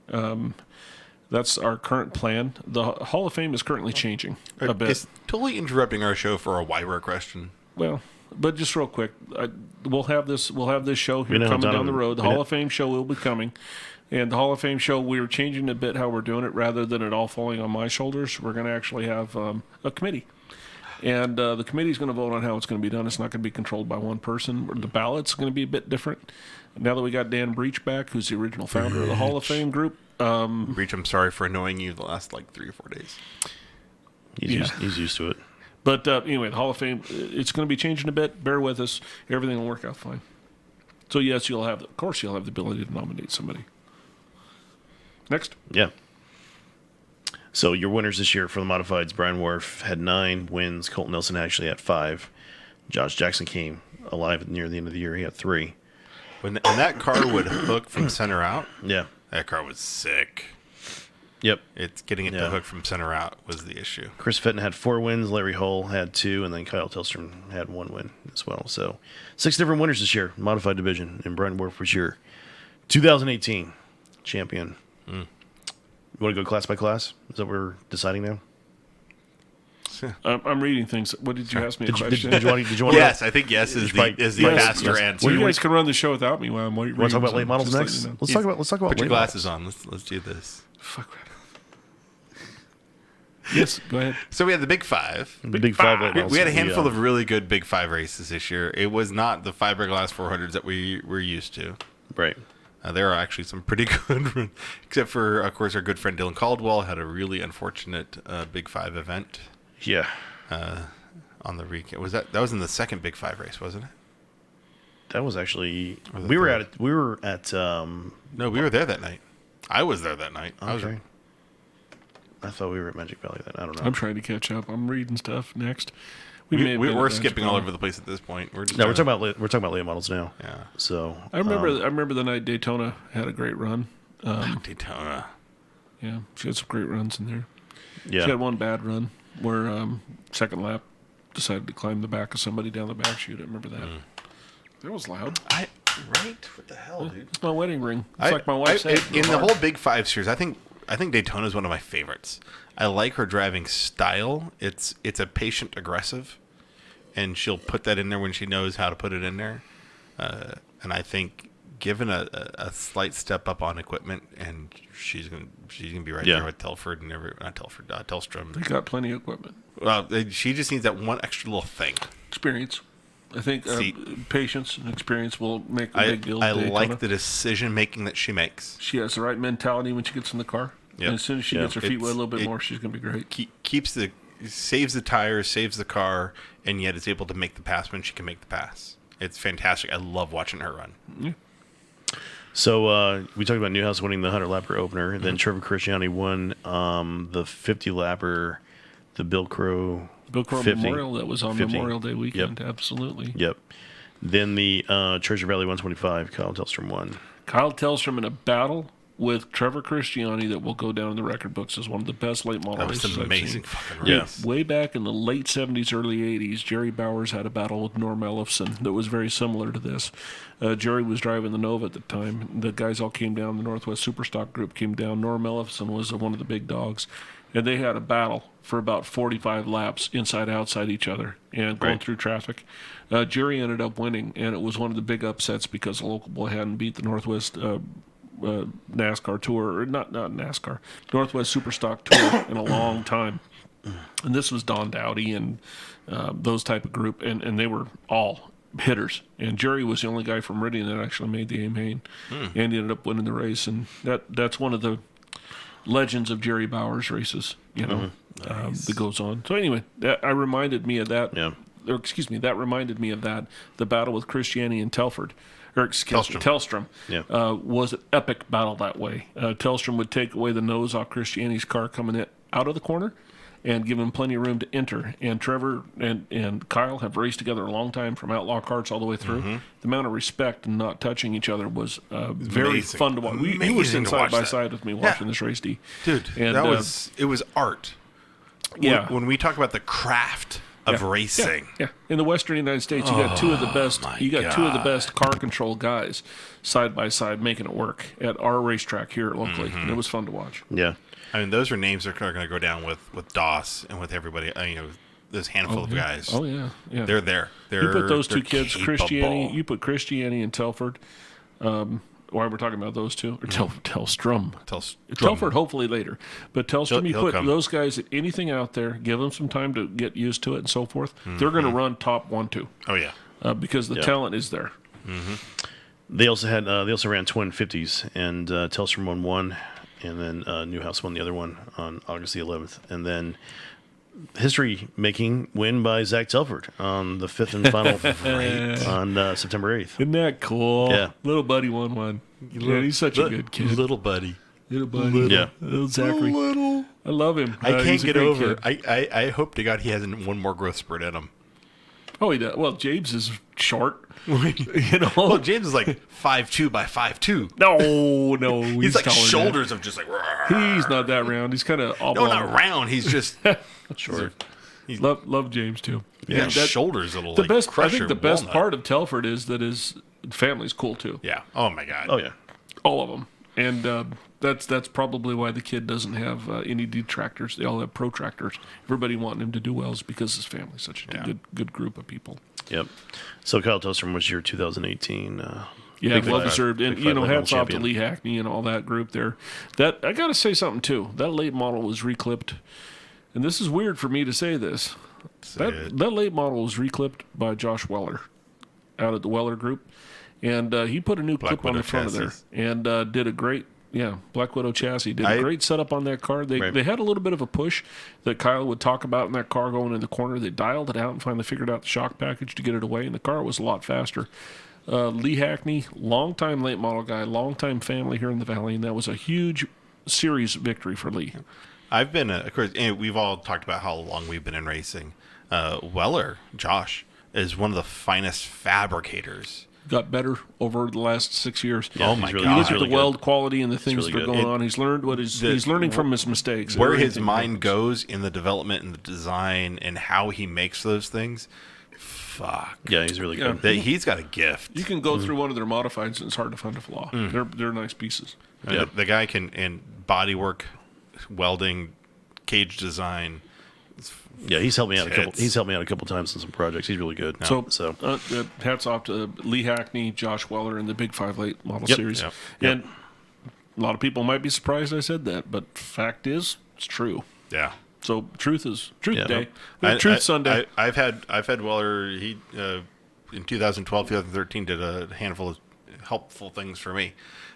That's our current plan. The Hall of Fame is currently changing a bit.
Is totally interrupting our show for a why-work question.
Well, but just real quick, we'll have this show here coming down the road. The Hall of Fame show will be coming. And the Hall of Fame show, we're changing a bit how we're doing it. Rather than it all falling on my shoulders, we're going to actually have a committee. And the committee is going to vote on how it's going to be done. It's not going to be controlled by one person. The ballot's going to be a bit different. Now that we got Dan Breach back, who's the original founder of the Hall of Fame group.
Breach, I'm sorry for annoying you the last 3 or 4 days.
He's used to it.
But anyway, the Hall of Fame, it's going to be changing a bit. Bear with us. Everything will work out fine. So, yes, you'll have the ability to nominate somebody. Next.
Yeah. So your winners this year for the modifieds, Brian Wharf had 9 wins. Colton Nelson actually had 5. Josh Jackson came alive near the end of the year. He had 3.
When that car would hook from center out,
Yeah.
that car was sick.
Yep.
It's getting it to hook from center out was the issue.
Chris Fenton had 4 wins. Larry Hull had 2, and then Kyle Tellstrom had 1 win as well. So 6 different winners this year, modified division, and Brian Wharf was your 2018 champion. You want to go class by class? Is that what we're deciding now?
I'm reading things. What did you ask me a question?
Did you want
Yes, I think yes is the faster answer.
Well, you guys can run the show without me while I'm reading.
Want to talk about late models next? Let's talk about
Put
late
your glasses
models.
on. Let's do this.
Fuck right. Yes, go ahead.
So we had the Big Five.
The Big Five late models.
We had a handful of really good Big Five races this year. It was not the fiberglass 400s that we were used to.
Right.
There are actually some pretty good, except for, of course, our good friend Dylan Caldwell had a really unfortunate Big Five event.
Yeah.
On the weekend. That was in the second Big Five race, wasn't it?
That was actually we were at
No, we were there that night. I was there that night.
Okay. I thought we were at Magic Valley then. I don't know.
I'm trying to catch up. I'm reading stuff next.
We're skipping all over the place at this point. We're
talking about late models now.
Yeah.
So
I remember the night Daytona had a great run.
Daytona.
Yeah, she had some great runs in there.
Yeah.
She had one bad run where second lap decided to climb the back of somebody down the back chute. I remember that. That was loud.
Right? What the hell, dude?
It's my wedding ring. It's like my wife said.
In the whole Big Five series, I think Daytona is one of my favorites. I like her driving style. It's a patient aggressive, and she'll put that in there when she knows how to put it in there. And I think given a slight step up on equipment, and she's gonna be right there with Telford and Tellstrom.
They got plenty of equipment.
Well, she just needs that one extra little thing.
Experience. I think patience and experience will make a big deal.
I like the decision making that she makes.
She has the right mentality when she gets in the car.
Yep.
And as soon as she gets her feet wet a little bit more, she's going to be great.
Saves the tires, saves the car, and yet is able to make the pass when she can make the pass. It's fantastic. I love watching her run.
Yeah.
So we talked about Newhouse winning the 100-lapper opener. Then Trevor Christiani won the 50-lapper, the Bill Crow 50.
Memorial that was on
50.
Memorial Day weekend.
Yep.
Absolutely.
Yep. Then the Treasure Valley 125, Kyle Tellstrom won.
Kyle Tellstrom in a battle with Trevor Christiani that will go down in the record books as one of the best late model
That was
races
an
I've seen.
amazing fucking
Yeah.
race.
Way back in the late 70s, early 80s, Jerry Bowers had a battle with Norm Ellefson that was very similar to this. Jerry was driving the Nova at the time. The guys all came down. The Northwest Superstock group came down. Norm Ellefson was one of the big dogs. And they had a battle for about 45 laps outside each other and going through traffic. Jerry ended up winning, and it was one of the big upsets because the local boy hadn't beat the Northwest NASCAR tour, or not NASCAR, Northwest Superstock tour in a long time. And this was Don Dowdy and those type of group, and they were all hitters. And Jerry was the only guy from Meridian that actually made the A-Main, and he ended up winning the race. And that's one of the legends of Jerry Bowers races, that goes on. So anyway, that reminded me of that.
Yeah.
Or excuse me, that reminded me of that. The battle with Christiani and Tellstrom.
Yeah.
Was an epic battle that way. Tellstrom would take away the nose off Christiani's car coming out of the corner and give him plenty of room to enter. And Trevor and Kyle have raced together a long time from outlaw karts all the way through. The amount of respect and not touching each other was very
amazing.
fun to watch. He was
Amazing
in
to
side
watch
by
that.
side with me watching this race, D.
Dude,
And,
it was art.
Yeah.
When we talk about the craft of racing.
Yeah. In the Western United States, you got two of the best. You got two of the
God.
best car control guys side by side making it work at our racetrack here locally, and it was fun to watch.
Yeah.
I mean, those are names that are going to go down with Doss and with everybody. This handful of guys.
Oh yeah.
They're there.
You put those two kids,
capable.
Christiani and Telford. Why we're talking about those two? Or Tellstrom.
Telstrom.
Telford, hopefully later. But Tellstrom, you
He'll
put
come.
those guys, anything out there, give them some time to get used to it and so forth. They're going to run top 1-2
Oh yeah.
because the talent is there.
They also ran twin 50s, and Tellstrom won one, and then Newhouse won the other one on August the 11th, and then history-making win by Zach Telford on the fifth and final on September 8th.
Isn't that cool?
Yeah.
Little buddy won one. Yeah, he's such a good kid.
Little buddy.
Little buddy.
Yeah.
Little Zachary.
Little.
I love him.
I can't
he's a
get
great
over.
kid.
I hope to God he hasn't one more growth spurt in him.
Oh, he does. Well, James is short.
Well, James is like 5'2" by 5'2".
No.
He's like
taller than
shoulders of just like.
that. He's not that round. He's kind of
No, not round. He's just
Short.
Love James too.
He's got
that-
shoulders that'll
The
like
best. I
crush
think
your
the best
walnut.
part of Telford is that his family's cool too.
Yeah. Oh my God.
Oh, yeah.
All of them, and that's probably why the kid doesn't have any detractors. They all have protractors. Everybody wanting him to do well is because his family's such a good group of people.
Yep. So Kyle Tellstrom was your 2018.
Yeah,
Big
well
Five-
deserved. And
Big Five
hats off to
champion.
Lee Hackney and all that group there. That I got to say something too. That late model was reclipped, and this is weird for me to say this. That late model was reclipped by Josh Weller out at the Weller Group, and he put a new clip on
Widow
the front of there
chassis.
and did a great. Yeah, Black Widow chassis did a great setup on that car. They had a little bit of a push that Kyle would talk about in that car going in the corner. They dialed it out and finally figured out the shock package to get it away, and the car was a lot faster. Lee Hackney, longtime late model guy, longtime family here in the Valley, and that was a huge series victory for Lee.
I've been, of course, and we've all talked about how long we've been in racing. Weller, Josh, is one of the finest fabricators.
Got better over the last 6 years.
Yeah,
Oh
he's
my
really-
God.
You
he's
look at
really
the
good.
weld quality and the things
really
that are
good.
going on. He's learned he's learning from his mistakes.
Where his
Everything
mind
happens.
goes in the development and the design and how he makes those things, fuck.
Yeah, he's really good.
He's got a gift.
You can go through one of their modifieds and it's hard to find a flaw. They're nice pieces.
Yep.
The guy can, in body work, welding, cage design.
Yeah, he's helped me out a couple.
Tits.
He's helped me out a couple times in some projects. He's really good.
So hats off to Lee Hackney, Josh Weller, and the Big 5 Late Model
Yep.
Series.
Yep.
And a lot of people might be surprised I said that, but fact is, it's true.
Yeah.
So truth
Yeah.
day. Truth Sunday.
I've had Weller. He in 2012, 2013 did a handful of helpful things for me,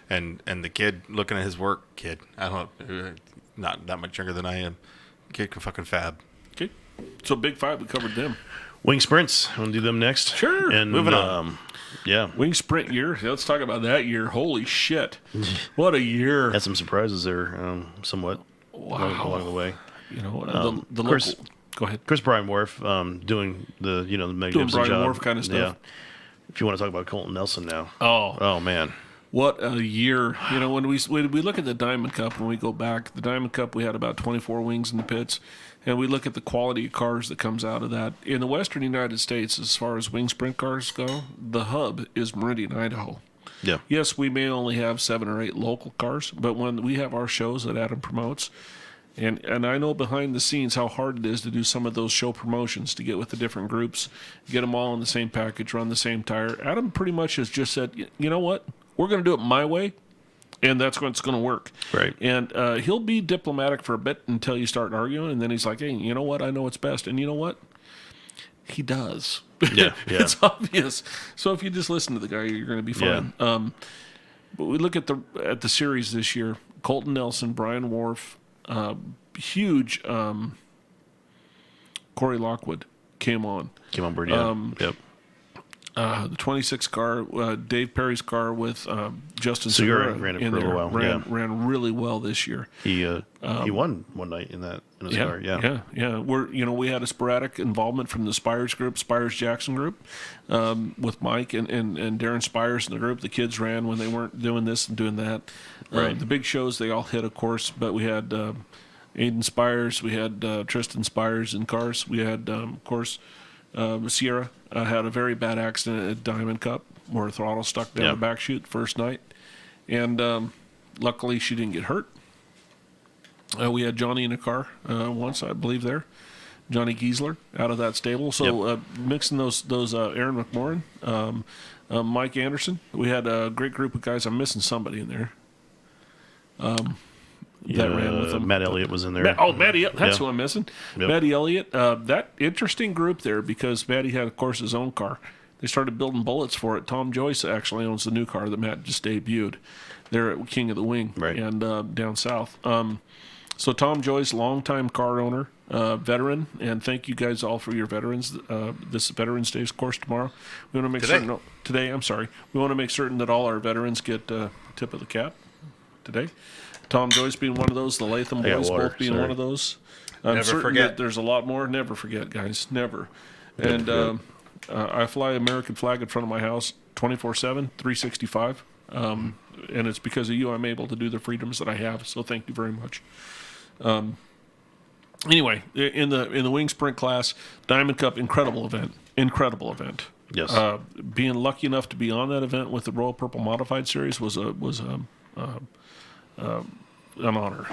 and the kid looking at his work, I don't know, not that much younger than I am. Kid can fucking fab.
Okay. So Big 5, we covered them.
Wing sprints. Want to do them next?
Sure.
And
Moving on.
Yeah,
Wing sprint year. Let's talk about that year. Holy shit. What a year.
had some surprises there, somewhat along the way.
You know, the
of course-
local. Go ahead.
Chris Brian Wharf doing the the Meg
Doing
Gibson
Brian
job.
Wharf kind of stuff.
Yeah. If you want to talk about Colton Nelson now.
Oh,
Oh man.
What a year. You know, when we look at the Diamond Cup, when we go back, the Diamond Cup, we had about 24 wings in the pits. And we look at the quality of cars that comes out of that. In the western United States, as far as wing sprint cars go, the hub is Meridian, Idaho.
Yeah.
Yes, we may only have 7 or 8 local cars, but when we have our shows that Adam promotes, and I know behind the scenes how hard it is to do some of those show promotions, to get with the different groups, get them all in the same package, run the same tire. Adam pretty much has just said, you know what? We're going to do it my way, and that's when it's going to work.
Right.
And he'll be diplomatic for a bit until you start arguing, and then he's like, hey, you know what? I know what's best. And you know what? He does.
Yeah.
It's obvious. So if you just listen to the guy, you're going to be fine.
Yeah.
But we look at the series this year. Colton Nelson, Brian Wharf, huge. Corey Lockwood came on.
Came on board, yeah. Yep.
The 26 car, Dave Perry's car with Justin
Segura
Segura
ran it
in
for a
there.
little while.
Ran really well this year.
He won one night in his car. Yeah.
We had a sporadic involvement from the Spires group, Spires Jackson group, with Mike and Darren Spires in the group. The kids ran when they weren't doing this and doing that.
Right.
The big shows they all hit, of course, but we had Aiden Spires, we had Tristan Spires in cars, we had of course Sierra had a very bad accident at Diamond Cup where her throttle stuck down the back chute first night, and luckily she didn't get hurt. We had Johnny in a car once, I believe, there. Johnny Giesler out of that stable. So mixing those Aaron McMorrin, Mike Anderson. We had a great group of guys. I'm missing somebody in there. That ran with them.
Matt Elliott was in there.
Matty, that's who I'm missing.
Yep.
Matty Elliott. That interesting group there, because Matty had, of course, his own car. They started building bullets for it. Tom Joyce actually owns the new car that Matt just debuted. They're at King of the Wing and down south. So Tom Joyce, longtime car owner, veteran, and thank you guys all for your veterans. This Veterans Day, of course, tomorrow. We want to make certain today. I'm sorry. We want to make certain that all our veterans get tip of the cap today. Tom Joyce being one of those, the Latham boys both being one of those. I'm
Never forget.
There's a lot more. Never forget, guys. Never. And I fly American flag in front of my house 24/7, 365. And it's because of you I'm able to do the freedoms that I have. So thank you very much. Anyway, in the wing sprint class, Diamond Cup, incredible event.
Yes.
Being lucky enough to be on that event with the Royal Purple Modified Series was an honor.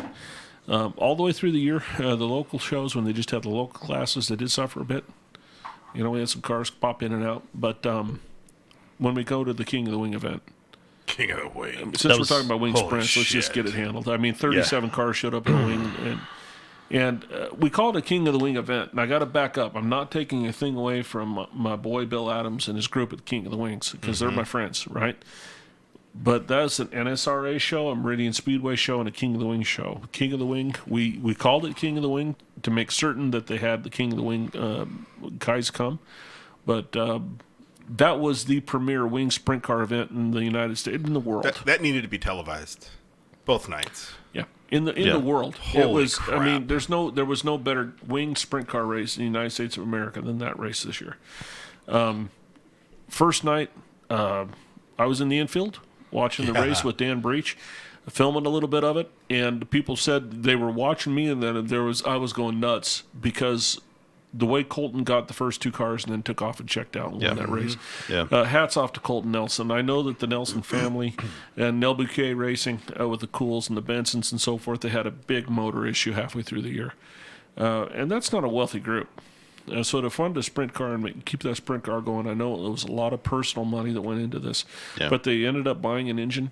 All the way through the year, the local shows, when they just had the local classes, they did suffer a bit. You know, we had some cars pop in and out. But when we go to the King of the Wing event,
King of the Wing.
Since we're talking about wing sprints, let's just get it handled. I mean, 37 cars showed up in the wing, and we called it a King of the Wing event. And I got to back up. I'm not taking a thing away from my boy Bill Adams and his group at the King of the Wings, because they're my friends, right? But that's an NSRA show, a Meridian Speedway show, and a King of the Wing show. King of the Wing, we called it King of the Wing to make certain that they had the King of the Wing guys come. But that was the premier wing sprint car event in the United States, in the world.
That needed to be televised, both nights.
Yeah, in the world.
Holy crap.
I mean, there was no better wing sprint car race in the United States of America than that race this year. First night, I was in the infield watching the race with Dan Breach, filming a little bit of it, and people said they were watching me, and then I was going nuts because the way Colton got the first 2 cars and then took off and checked out and won that race.
Yeah.
Hats off to Colton Nelson. I know that the Nelson family and Nel Bouquet Racing with the Cools and the Bensons and so forth, they had a big motor issue halfway through the year. And that's not a wealthy group. So to fund a sprint car and keep that sprint car going, I know it was a lot of personal money that went into this.
Yeah.
But they ended up buying an engine.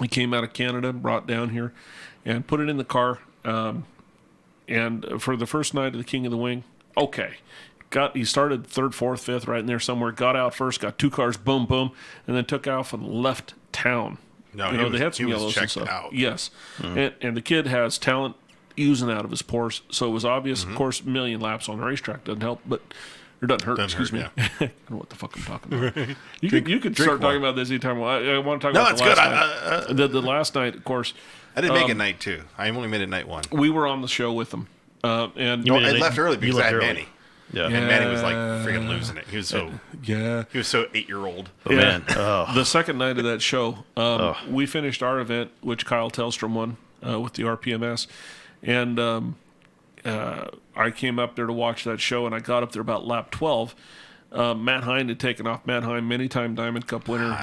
It came out of Canada, brought down here, and put it in the car. And for the first night of the King of the Wing, he started 3rd, 4th, 5th, right in there somewhere. Got out first, got 2 cars, boom, boom, and then took off and left town.
No,
they had some yellows and stuff.
Out.
Yes, and the kid has talent oozing out of his pores, so it was obvious. Of course, a million laps on the racetrack doesn't help, but or doesn't hurt. Excuse me. I don't know what the fuck I'm talking about. You could start talking about this anytime. I want to talk about the last night. The last night, of course.
I didn't make it night 2. I only made it night 1.
We were on the show with them, and
I left early because I had Manny.
Yeah.
And Manny was like freaking losing it. He was so 8-year-old.
But man,
The second night of that show, we finished our event, which Kyle Tellstrom won with the RPMS, and I came up there to watch that show, and I got up there about lap 12. Matt Hine had taken off. Matt Hine, many-time Diamond Cup winner,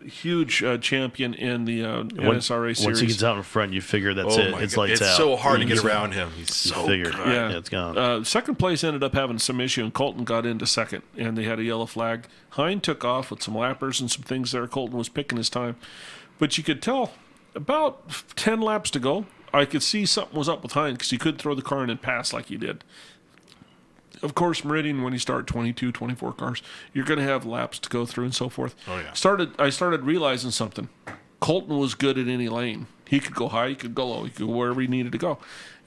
huge champion in the NSRA series.
Once he gets out in front, you figure that's it. It's lights out.
It's so hard to get around him. He's so
good.
Yeah,
it's gone.
Second place ended up having some issue, and Colton got into second, and they had a yellow flag. Hine took off with some lappers and some things there. Colton was picking his time. But you could tell about 10 laps to go, I could see something was up with Hine because he couldn't throw the car in and pass like he did. Of course, Meridian, when you start 22, 24 cars, you're going to have laps to go through and so forth.
Oh, yeah.
I started realizing something. Colton was good at any lane. He could go high, he could go low, he could go wherever he needed to go.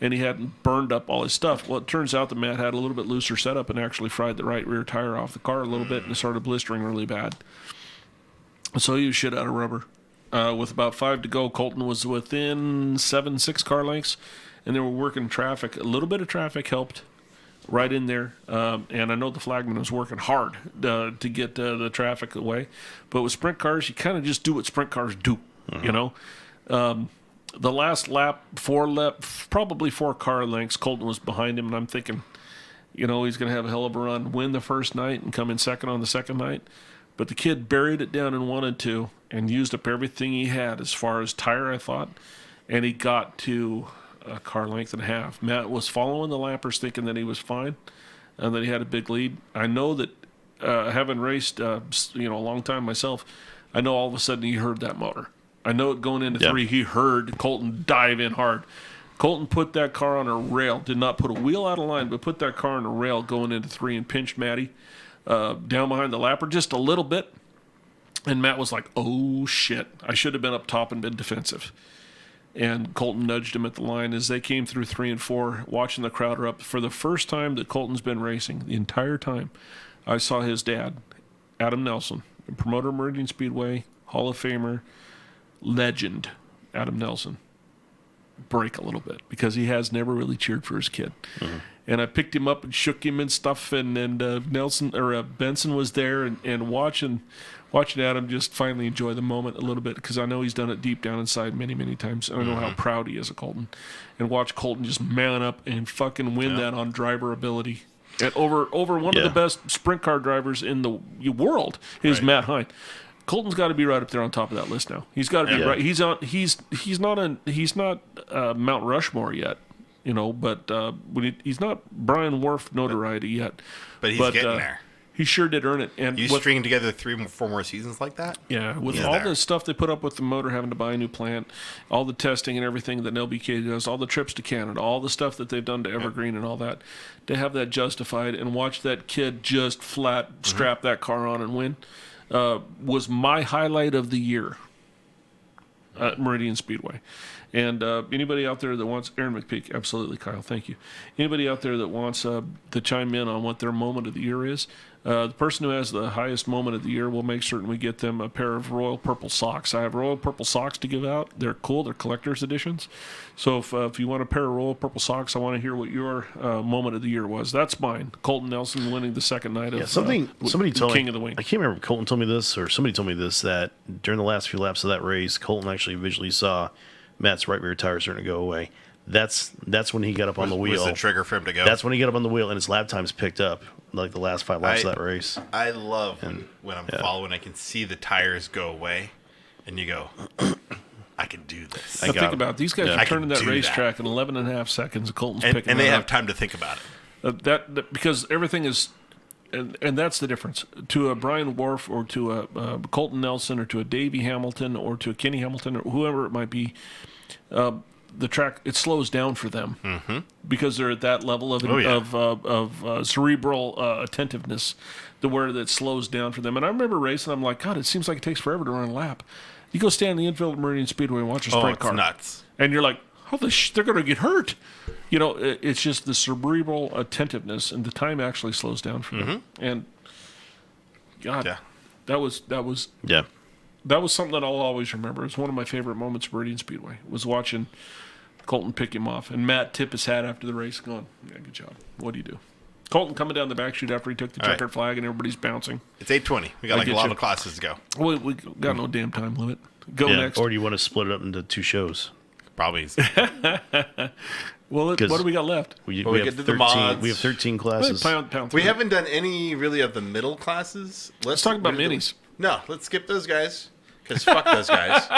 And he hadn't burned up all his stuff. Well, it turns out that Matt had a little bit looser setup and actually fried the right rear tire off the car a little bit and it started blistering really bad. So he was shit out of rubber. With about 5 to go, Colton was within 6 car lengths, and they were working traffic. A little bit of traffic helped right in there, and I know the flagman was working hard to get the traffic away. But with sprint cars, you kind of just do what sprint cars do, you know. The last lap, probably 4 car lengths, Colton was behind him, and I'm thinking, you know, he's going to have a hell of a run, win the first night, and come in second on the second night. But the kid buried it down and wanted to, and used up everything he had as far as tire, I thought, and he got to a car length and a half. Matt was following the lappers thinking that he was fine and that he had a big lead. I know that having raced a long time myself, I know all of a sudden he heard that motor. I know it going into 3, he heard Colton dive in hard. Colton put that car on a rail, did not put a wheel out of line, but put that car on a rail going into 3 and pinched Matty down behind the lapper just a little bit. And Matt was like, oh, shit, I should have been up top and been defensive. And Colton nudged him at the line as they came through 3 and 4, watching the crowd erupt. For the first time that Colton's been racing, the entire time, I saw his dad, Adam Nelson, promoter of Meridian Speedway, Hall of Famer, legend, Adam Nelson, break a little bit because he has never really cheered for his kid. Mm-hmm. And I picked him up and shook him and stuff, and Benson was there and watching Adam just finally enjoy the moment a little bit because I know he's done it deep down inside many, many times. And I know how proud he is of Colton. And watch Colton just man up and fucking win that on driver ability. And over one of the best sprint car drivers in the world is Matt Hine. Colton's got to be right up there on top of that list now. He's got to be right. He's not Mount Rushmore yet. You know, but he's not Brian Wharf notoriety yet.
But he's getting there.
He sure did earn it. And
you stringing together 3-4 more seasons like that?
Yeah, with all the stuff they put up with the motor, having to buy a new plant, all the testing and everything that LBK does, all the trips to Canada, all the stuff that they've done to Evergreen and all that, to have that justified and watch that kid just flat strap that car on and win, was my highlight of the year at Meridian Speedway. And anybody out there that wants, Aaron McPeak, absolutely, Kyle, thank you. Anybody out there that wants to chime in on what their moment of the year is, the person who has the highest moment of the year, we'll make certain we get them a pair of royal purple socks. I have royal purple socks to give out. They're cool. They're collector's editions. So if you want a pair of royal purple socks, I want to hear what your moment of the year was. That's mine. Colton Nelson winning the second night of
somebody told
King
me,
of the Wing.
I can't remember if Colton told me this or somebody told me this, that during the last few laps of that race, Colton actually visually saw Matt's right rear tire starting to go away. That's when he got up on the wheel.
Was the trigger for him to go?
That's when he got up on the wheel and his lap times picked up, like the last 5 laps of that race.
I love when I'm following, I can see the tires go away, and you go, I can do this.
Now think about it. These guys are turning that racetrack in 11 and a half seconds. Colton's picking
and they
it
have
up.
time to think about it.
That because everything is, and that's the difference. To a Brian Wharf or to a Colton Nelson or to a Davey Hamilton or to a Kenny Hamilton or whoever it might be, the track, it slows down for them because they're at that level of cerebral attentiveness, the where that slows down for them. And I remember racing, I'm like, God, it seems like it takes forever to run a lap. You go stand in the infield at Meridian Speedway and watch a sprint car.
Nuts.
And you're like, how they're going to get hurt. You know, it's just the cerebral attentiveness, and the time actually slows down for them. And God, that was something that I'll always remember. It's one of my favorite moments of Meridian Speedway, was watching Colton pick him off and Matt tip his hat after the race going, yeah, good job. What do you do? Colton coming down the back chute after he took the checkered flag and everybody's bouncing.
It's 8:20. We got a lot of classes to go.
We got no damn time limit. Go next.
Or do you want to split it up into 2 shows?
Probably.
Well, what do we got left?
We have 13. We have 13 classes.
We haven't done any really of the middle classes.
Let's talk about minis.
No, let's skip those guys because fuck those guys.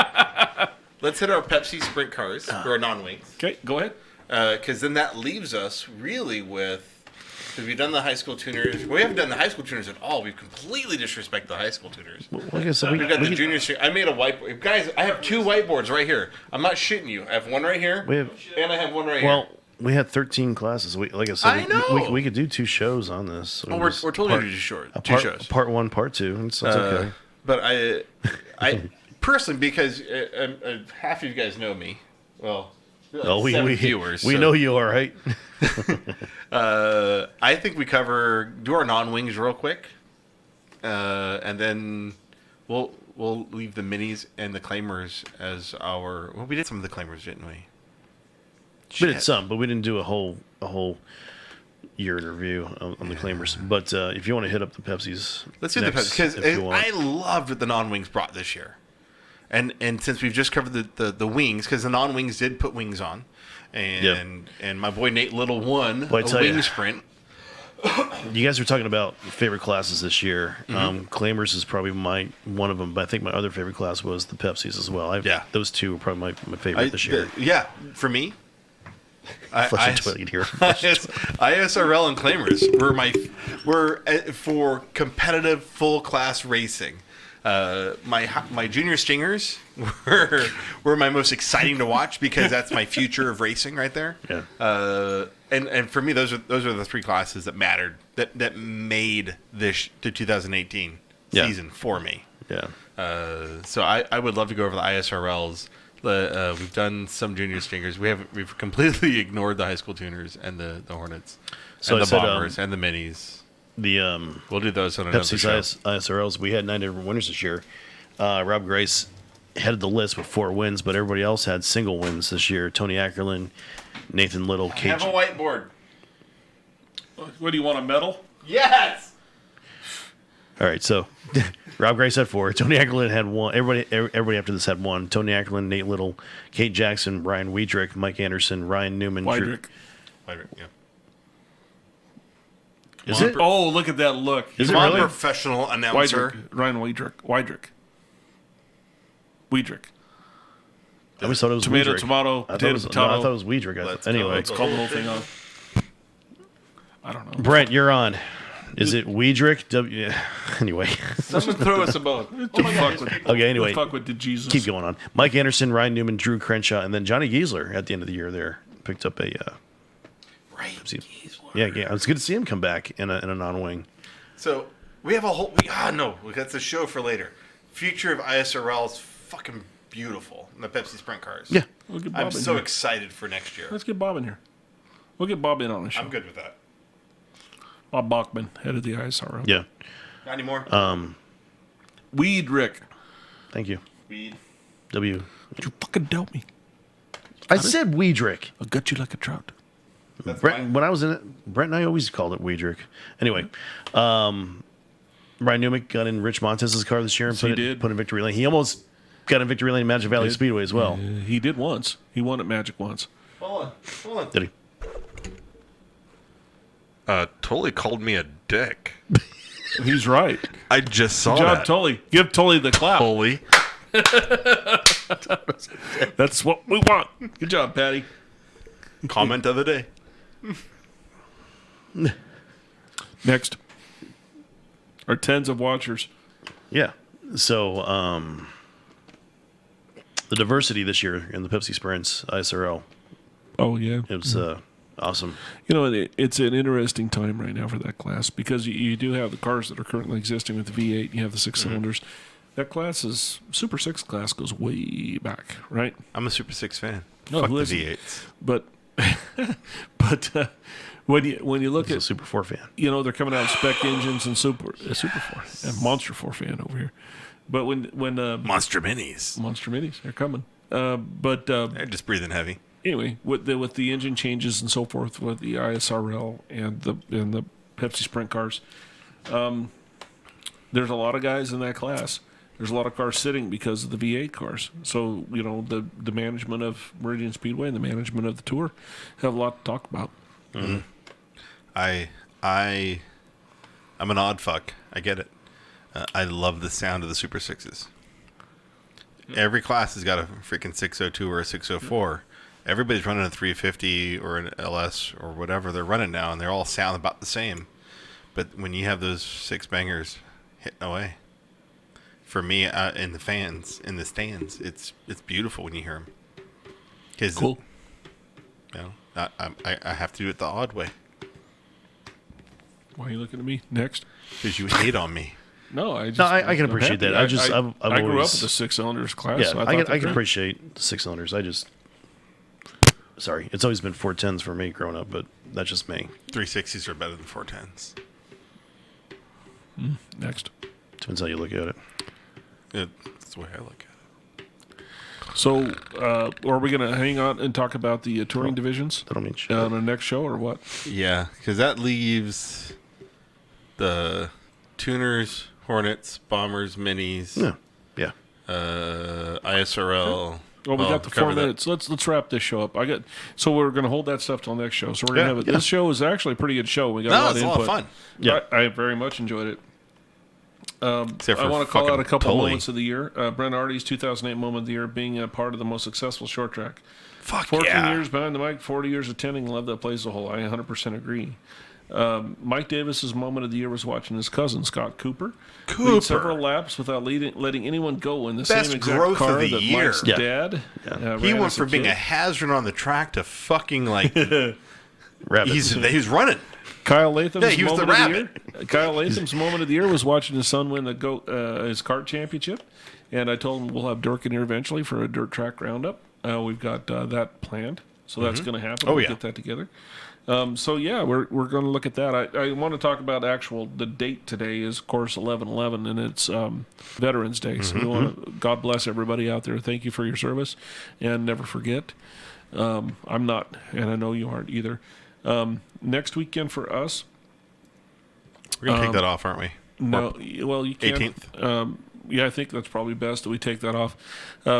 Let's hit our Pepsi sprint cars or non-wings.
Okay, go ahead.
Because then that leaves us really with. Because we've done the high school tuners. We haven't done the high school tuners at all. We've completely disrespected the high school tuners.
Like I said,
we've got the junior. I made a whiteboard. Guys, I have 2 whiteboards right here. I'm not shitting you. I have one right here. And I have one right here.
Well, we had 13 classes. Like I said,
I know.
We could do 2 shows on this. So
we're totally going to do 2 shows.
Part 1, part 2. It sounds okay.
But I personally, because half of you guys know me. Well, we viewers.
We know you, all right.
I think we do our non-wings real quick, and then we'll leave the minis and the claimers as our. Well, we did some of the claimers, didn't we?
We did some, but we didn't do a whole year in review on the claimers. But if you want to hit up the Pepsis,
let's do the Pepsis because I loved what the non-wings brought this year, and since we've just covered the wings, because the non-wings did put wings on. And my boy Nate Little won a wing sprint.
You guys were talking about favorite classes this year. Claimers is probably one of them, but I think my other favorite class was the Pepsis as well. Those 2 were probably my favorite this year.
For me.
ISRL
and claimers were for competitive full class racing. My junior stingers were my most exciting to watch because that's my future of racing right there.
Yeah.
And for me, those are the 3 classes that mattered that made the 2018 season for me.
Yeah.
So I would love to go over the ISRLs. We've done some junior stingers. We've completely ignored the high school tuners and the Hornets and the Bombers and the minis.
We'll
do those on another show.
ISRLs. We had 9 different winners this year. Rob Grace headed the list with 4 wins, but everybody else had single wins this year. Tony Ackerlin, Nathan Little,
I have a whiteboard.
What do you want, a medal?
Yes.
All right, so Rob Grace had 4. Tony Ackerlin had 1. Everybody after this had 1. Tony Ackerlin, Nate Little, Kate Jackson, Brian Wiedrick, Mike Anderson, Ryan Newman.
Wiedrick,
yeah.
Is it?
Oh, look at that look.
Is it really?
Professional announcer.
Ryan Wiedrick.
I always thought it was
tomato,
Wiedrick.
Tomato, potato.
I thought it was Wiedrick. Anyway.
Let's call the whole thing off. I don't know.
Brent, you're on. Is it Wiedrick? Anyway.
Someone throw us a bone.
Okay, anyway.
Fuck with the Jesus.
Keep going on. Mike Anderson, Ryan Newman, Drew Crenshaw, and then Johnny Giesler at the end of the year there picked up a...
Right.
Yeah, it was good to see him come back in a non-wing.
So we have a whole. That's a show for later. Future of ISRL is fucking beautiful. The Pepsi Sprint cars.
Yeah,
I'm so excited for next year.
Let's get Bob in here. We'll get Bob in on the show.
I'm good with that.
Bob Bachman, head of the ISRL.
Yeah.
Not anymore.
Wiedrick.
Thank you.
Weed.
W.
You fucking doubt me.
I said Wiedrick.
I'll gut you like a trout.
When I was in it, Brent and I always called it Wiedrick. Anyway, Ryan Newman got in Rich Montez's car this year and put in victory lane. He almost got in victory lane at Magic Valley Speedway as well.
He did once. He won at Magic once.
Hold on.
Did he?
Tully called me a dick.
He's right.
I just saw
Good job,
that.
Tully. Give Tully the clap.
Tully.
That's what we want. Good job, Patty.
Comment of the day.
Next. Our tens of watchers.
Yeah. So, the diversity this year in the Pepsi Sprints ISRL.
Oh, yeah.
It was awesome.
You know, it's an interesting time right now for that class because you do have the cars that are currently existing with the V8. You have the 6 cylinders. That class Super 6 class goes way back, right?
I'm a Super 6 fan.
No,
Fuck the V8s.
But when you look at
a Super 4 fan,
you know they're coming out with spec engines and Super 4 and Monster 4 fan over here. But when
Monster Minis,
they're coming. They're
just breathing heavy.
Anyway, with the engine changes and so forth with the ISRL and the Pepsi Sprint cars. There's a lot of guys in that class. There's a lot of cars sitting because of the V8 cars. So, the management of Meridian Speedway and the management of the Tour have a lot to talk about.
Mm-hmm. I'm an odd fuck. I get it. I love the sound of the Super 6s. Every class has got a freaking 602 or a 604. Everybody's running a 350 or an LS or whatever they're running now, and they all sound about the same. But when you have those 6 bangers hitting away, for me, in the stands, it's beautiful when you hear them.
Cool.
I have to do it the odd way.
Why are you looking at me? Next.
Because you hate on me.
No,
I can appreciate that. I
grew up with the 6 cylinders class.
Yeah,
so
I can appreciate the 6 cylinders. Sorry, it's always been 410s for me growing up, but that's just me.
360s are better than 410s.
Next.
Depends how you look at it.
That's the way I look at it.
So, are we going to hang on and talk about the touring divisions
That'll mean shit.
on the next show, or what?
Yeah, because that leaves the Tuners, Hornets, Bombers, Minis.
Yeah.
ISRL.
Well, we got the 4 minutes. Let's wrap this show up. So we're going to hold that stuff till next show. So we're going to have it. This show is actually a pretty good show. We got a lot of input.
It's a lot of fun.
Yeah,
I very much enjoyed it. I want to call
fucking
out a couple
Tully.
moments of the year. Brent Hardy's 2008 moment of the year, being a part of the most successful short track. 14 years behind the mic, 40 years attending. Love that place as a whole. I 100% agree. Mike Davis's moment of the year was watching his cousin Scott Cooper lead several laps without letting anyone go in the
Best
same exact
growth
car
of the
that
year.
Mike's
Yeah.
dad.
He
ran
went
as
from being
kid.
a hazard on the track to fucking like
rabbit.
he's running.
Kyle Latham's
he was
moment
the
of the year. Kyle Latham's moment of the year was watching his son win his kart championship, and I told him we'll have Durban here eventually for a dirt track roundup. We've got that planned, so that's going to happen.
Oh,
we'll
yeah.
get that together. We're going to look at that. I want to talk about the date today is of course 11/11, and it's Veterans Day. So we want to God bless everybody out there. Thank you for your service, and never forget. I'm not, and I know you aren't either. Next weekend for us.
We're gonna take that off, aren't we?
No, well you can't.
18th.
Yeah, I think that's probably best that we take that off.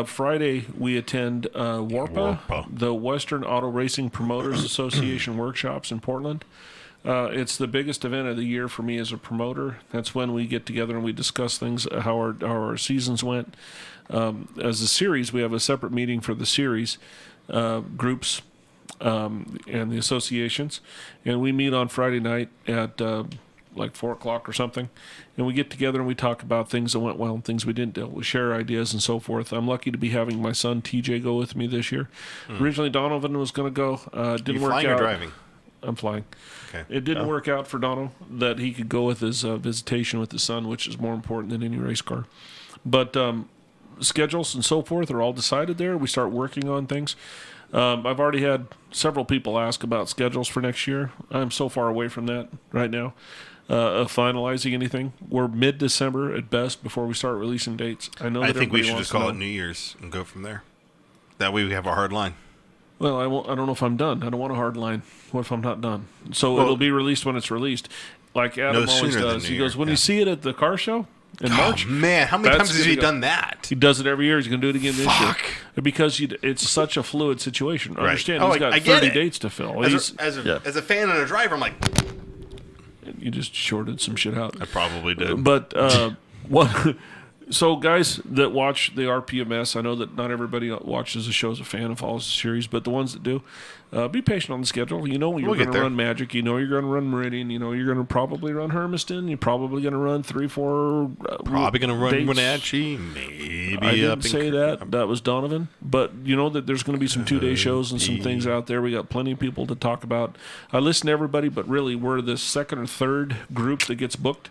Friday, we attend WARPA, the Western Auto Racing Promoters Association workshops in Portland. It's the biggest event of the year for me as a promoter. That's when we get together and we discuss things, how our seasons went. As a series, we have a separate meeting for the series groups and the associations. And we meet on Friday night at like 4 o'clock or something, and we get together and we talk about things that went well and things we didn't do. We share ideas and so forth. I'm lucky to be having my son TJ go with me this year. Originally Donovan was going to go. Didn't work out.
Flying or driving?
I'm flying.
Okay.
It didn't work out for Dono that he could go with his visitation with his son, which is more important than any race car. But schedules and so forth are all decided there. We start working on things. I've already had several people ask about schedules for next year. I'm so far away from that right now. Finalizing anything. We're mid-December at best before we start releasing dates. I know.
I
that
think we
everybody
should
wants
just call
to
it
know.
New Year's and go from there. That way we have a hard line.
Well, I don't know if I'm done. I don't want a hard line. What if I'm not done? So it'll be released when it's released, like Adam always
sooner than
does.
New
He goes
Year,
when you see it at the car show in March.
Oh man, how many
That's
times has he
gonna go.
done that?
He does it every year. He's going to do it again this year.
Fuck.
Because it's such a fluid situation.
Right.
Understand?
Oh,
He's
I
got
get
30
it.
dates to fill.
As a fan and a driver, I'm like,
You just shorted some shit out.
I probably did.
But what? So, guys that watch the RPMS, I know that not everybody watches the show as a fan and follows the series, but the ones that do, be patient on the schedule. You know you're
We'll
going
get
to
there.
run Magic. You know you're going to run Meridian. You know you're going to probably run Hermiston. You're probably going to run 3-4.
Probably going to run
dates.
Wenatchee, maybe
I didn't
up in
say that. That was Donovan. But you know that there's going to be some 2-day shows and some things out there. We got plenty of people to talk about. I listen to everybody, but really we're the second or third group that gets booked.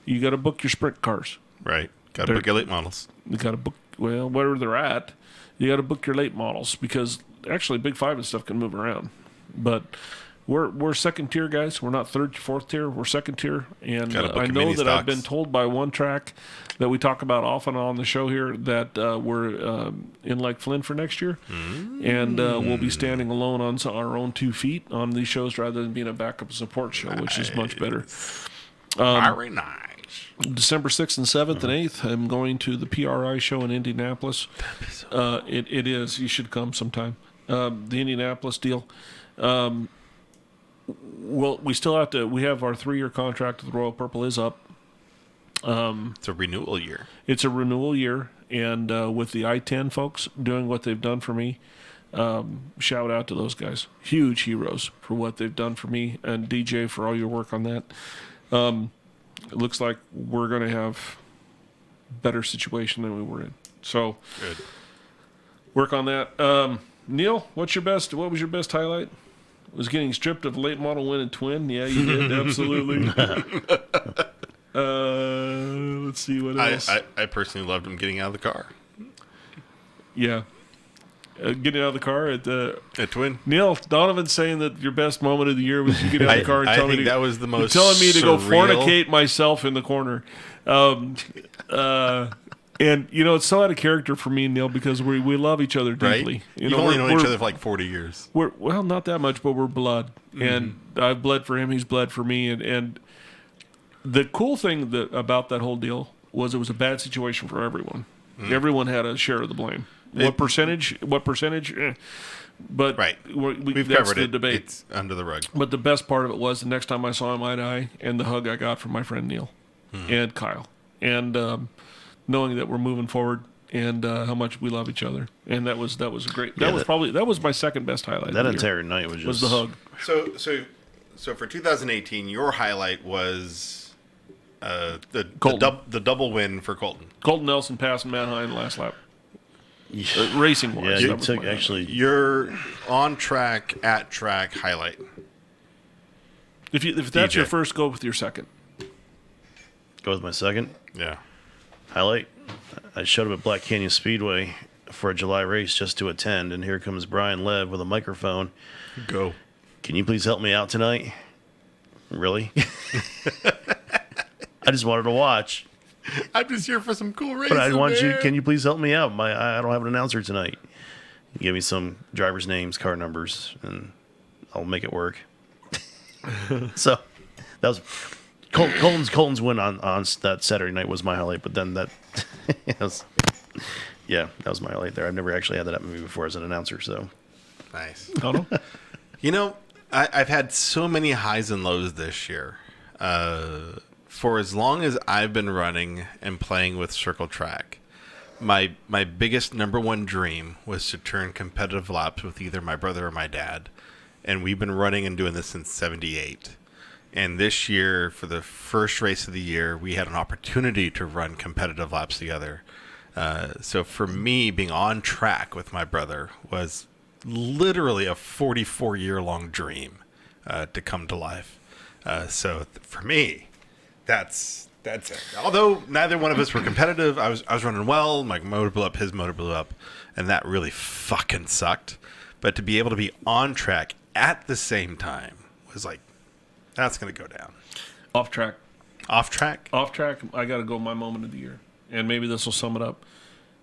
You got to book your sprint cars.
Right. Got to book your late models.
You got to book, well, where they're at. You got to book your late models because actually Big 5 and stuff can move around. But We're second tier guys. We're not third, fourth tier. We're second tier, and
Gotta book
I
your
know
mini
that I've been
stocks.
told by one track that we talk about often on the show here that we're in Lake Flynn for next year, and we'll be standing alone on our own 2 feet on these shows rather than being a backup support show, which is much better.
Very nice.
December 6th and 7th and 8th, I'm going to the PRI show in Indianapolis. It is. You should come sometime. The Indianapolis deal. Well, we still have to. We have our 3-year contract with Royal Purple is up.
It's a renewal year.
It's a renewal year, and with the I-10 folks doing what they've done for me, shout out to those guys. Huge heroes for what they've done for me, and DJ for all your work on that. It looks like we're going to have better situation than we were in. So,
Good.
work on that. Neil, what was your best highlight? Was getting stripped of a late model win and twin? Yeah, you did, absolutely. Let's see what else.
I personally loved him getting out of the car.
Yeah. Getting out of the car at
Twin.
Neil Donovan's saying that your best moment of the year was you get out of the car and
I
telling
think
me
that was the most
telling me to go
surreal.
fornicate myself in the corner. And it's so out of character for me and Neil because we love each other deeply.
Right? You've only known each other for like 40 years.
We're not that much, but we're blood, and I've bled for him. He's bled for me, and the cool thing about that whole deal was it was a bad situation for everyone. Everyone had a share of the blame. What percentage? But
Right. We've
that's
covered
the
it.
debate.
It's under the rug.
But the best part of it was the next time I saw him eye to eye, and the hug I got from my friend Neil and Kyle, and knowing that we're moving forward and how much we love each other, and that was a great. That was my second best highlight.
That
of the year,
entire night was just
was the hug.
So for 2018, your highlight was
Colton.
the double win for Colton.
Colton Nelson passing Matt Hine the last lap. Racing wise,
Yeah,
that
you
was
took
my
actually.
Your on track, at track highlight.
highlight. If that's
DJ.
your first, go with your second.
Go with my second
Yeah.
highlight. I showed up at Black Canyon Speedway for a July race just to attend, and here comes Brian Lev with a microphone.
Go.
Can you please help me out tonight? Really? I just wanted to watch,
I'm just here for some cool racing.
but I want you.
man.
Can you please help me out? I don't have an announcer tonight. Give me some drivers' names, car numbers, and I'll make it work. So that was Colton's win on that Saturday night was my highlight. But then that, that was my highlight there. I've never actually had that happen to me before as an announcer. So
Nice.
Donald?
I've had so many highs and lows this year. For as long as I've been running and playing with Circle Track, my biggest number one dream was to turn competitive laps with either my brother or my dad. And we've been running and doing this since '78. And this year, for the first race of the year, we had an opportunity to run competitive laps together. So for me, being on track with my brother was literally a 44-year-long dream to come to life. So for me, that's it. Although neither one of us were competitive, I was running well. My motor blew up, his motor blew up, and that really fucking sucked. But to be able to be on track at the same time was like, that's going to go down.
Off track.
Off track?
Off track, I got to go my moment of the year. And maybe this will sum it up,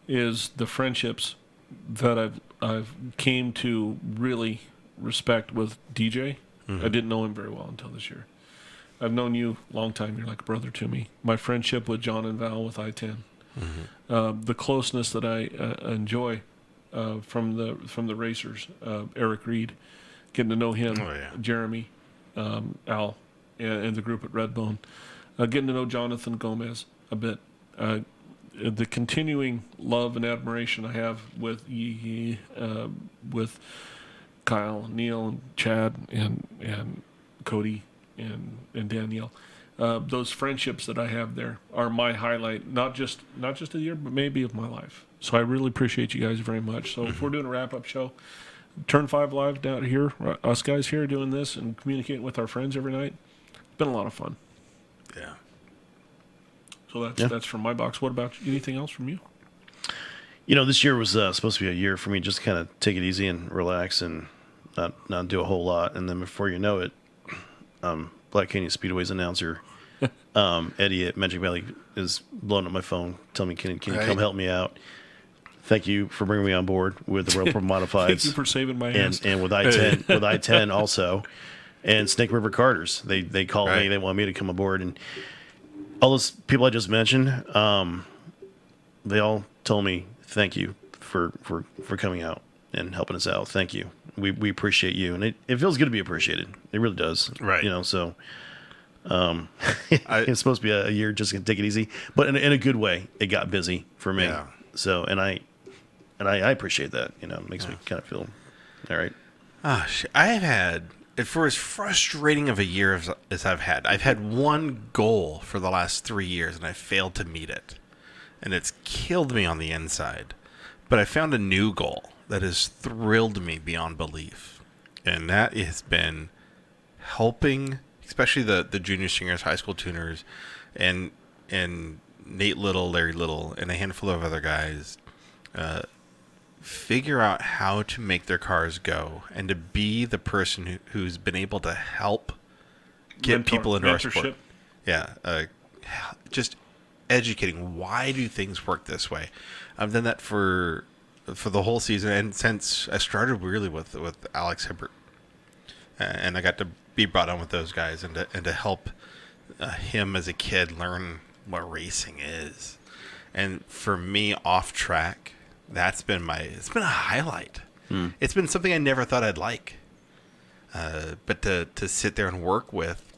is the friendships that I've came to really respect with DJ. I didn't know him very well until this year. I've known you a long time. You're like a brother to me. My friendship with John and Val with I-10. The closeness that I enjoy from the racers. Eric Reed, getting to know him.
Oh, yeah.
Jeremy, Al, and the group at Redbone. Getting to know Jonathan Gomez a bit. The continuing love and admiration I have with with Kyle, Neil, and Chad, and Cody, and Danielle. Those friendships that I have there are my highlight, not just of the year, but maybe of my life. So I really appreciate you guys very much. So if we're doing a wrap-up show, Turn5.Live down here, us guys here doing this and communicating with our friends every night, it's been a lot of fun.
Yeah.
So that's from my box. What about you? Anything else from you?
this year was supposed to be a year for me just to kind of take it easy and relax and not do a whole lot, and then before you know it, Black Canyon Speedway's announcer Eddie at Magic Valley is blowing up my phone, telling me, "Can you come help me out? Thank you for bringing me on board with the Road Pro Modifieds.
Thank you for saving my ass."
And with I-10 also, and Snake River Carters. They called me. They want me to come aboard, and all those people I just mentioned, they all told me thank you for coming out and helping us out. Thank you. We appreciate you, and it feels good to be appreciated. It really does.
Right.
So. It's supposed to be a year just to take it easy, but in a good way. It got busy for me.
Yeah.
So and I appreciate that. It makes me kind of feel all right.
I have had, for as frustrating of a year as I've had one goal for the last 3 years, and I failed to meet it, and it's killed me on the inside. But I found a new goal that has thrilled me beyond belief, and that has been helping, especially the junior singers, high school tuners, and Nate Little, Larry Little, and a handful of other guys figure out how to make their cars go, and to be the person who's been able to help get people into our sport. Yeah, just educating. Why do things work this way? I've done that for the whole season, and since I started really with Alex Hibbert, and I got to be brought on with those guys, and to help him as a kid learn what racing is. And for me, off track, it's been a highlight. It's been something I never thought I'd like, but to sit there and work with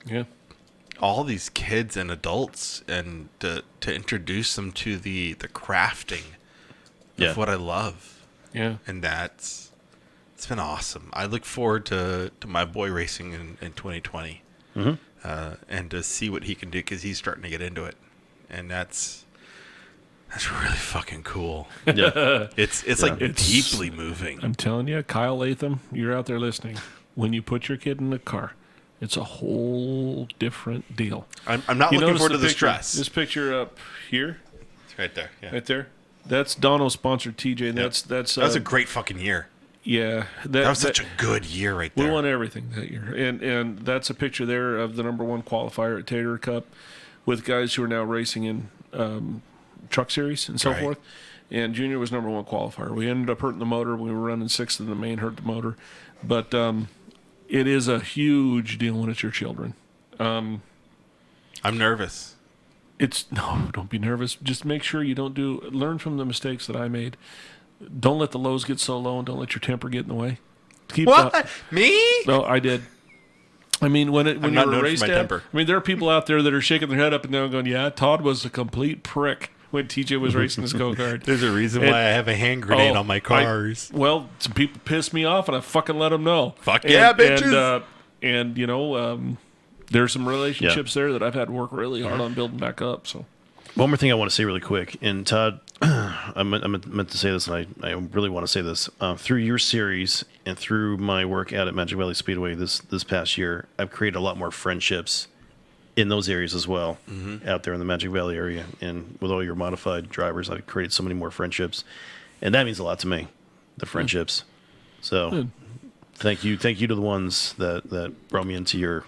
all these kids and adults, and to introduce them to the crafting of what I love, and it's been awesome. I look forward to my boy racing in 2020, and to see what he can do, because he's starting to get into it, and that's really fucking cool. Yeah, it's deeply moving.
I'm telling you, Kyle Latham, you're out there listening. When you put your kid in the car, it's a whole different deal.
I'm not looking forward to the stress.
This picture up here,
it's right there. Yeah.
Right there. That's Dono sponsored TJ. And that's
that was a great fucking year.
Yeah,
that was such a good year right there.
We won everything that year, and that's a picture there of the number one qualifier at Tater Cup, with guys who are now racing in truck series and so forth. And Junior was number one qualifier. We ended up hurting the motor. We were running sixth in the main, hurt the motor, but it is a huge deal when it's your children.
I'm nervous.
No, don't be nervous. Just make sure you learn from the mistakes that I made. Don't let the lows get so low, and don't let your temper get in the way.
Me?
No, I did. I mean, when you were a race dad, I mean, there are people out there that are shaking their head up and down going, yeah, Todd was a complete prick when TJ was racing his go-kart.
There's a reason why I have a hand grenade on my cars.
Some people piss me off, and I fucking let them know.
Fuck yeah, bitches!
And there's some relationships there that I've had to work really hard on building back up. So,
one more thing I want to say really quick, and Todd, I meant to say this, and I really want to say this. Through your series and through my work out at Magic Valley Speedway this past year, I've created a lot more friendships in those areas as well, out there in the Magic Valley area. And with all your modified drivers, I've created so many more friendships, and that means a lot to me, the friendships. So, thank you to the ones that brought me into your